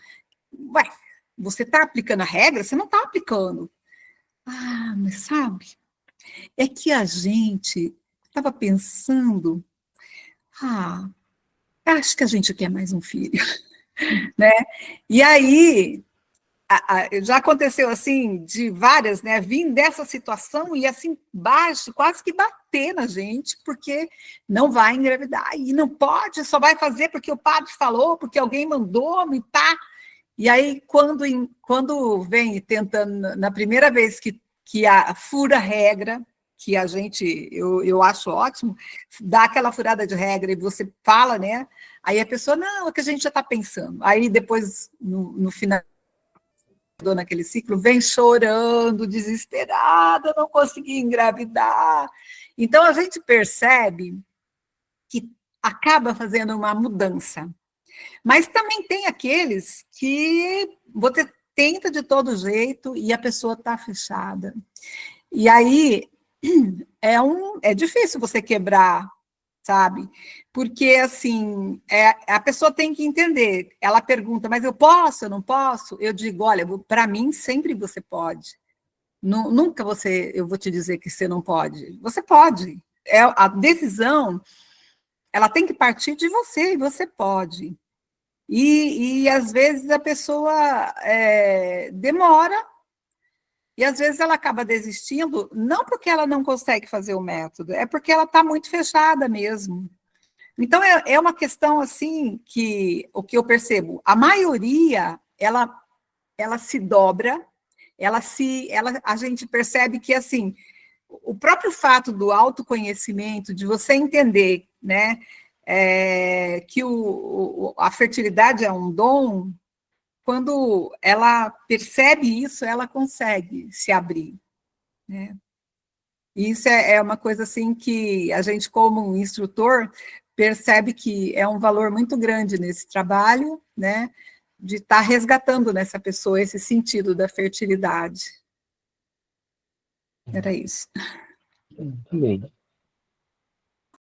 ué, você está aplicando a regra? Você não está aplicando. Ah, mas sabe, é que a gente estava pensando, acho que a gente quer mais um filho. Né? E aí, já aconteceu assim, de várias, né? Vim dessa situação e assim, baixo, quase que bater na gente, porque não vai engravidar, e não pode, só vai fazer porque o padre falou, porque alguém mandou, e tá. E aí, quando vem tentando, na primeira vez que a fura regra, que a gente, eu acho ótimo, dá aquela furada de regra e você fala, né? Aí a pessoa, não, é que a gente já está pensando. Aí depois, no final, naquele ciclo, vem chorando, desesperada, não consegui engravidar. Então, a gente percebe que acaba fazendo uma mudança. Mas também tem aqueles que você tenta de todo jeito e a pessoa está fechada. E aí é difícil você quebrar, sabe? Porque, assim, a pessoa tem que entender. Ela pergunta, mas eu posso, eu não posso? Eu digo, olha, para mim, sempre você pode. Nunca eu vou te dizer que você não pode. Você pode. A decisão, ela tem que partir de você, e você pode. E às vezes, a pessoa demora, e às vezes ela acaba desistindo, não porque ela não consegue fazer o método, é porque ela está muito fechada mesmo. Então, é uma questão, assim, que o que eu percebo, a maioria, ela se dobra, a gente percebe que, assim, o próprio fato do autoconhecimento, de você entender, né, que a fertilidade é um dom, quando ela percebe isso, ela consegue se abrir, né? E isso é uma coisa, assim, que a gente, como um instrutor, percebe que é um valor muito grande nesse trabalho, né, de estar resgatando nessa pessoa esse sentido da fertilidade. Era isso. Também.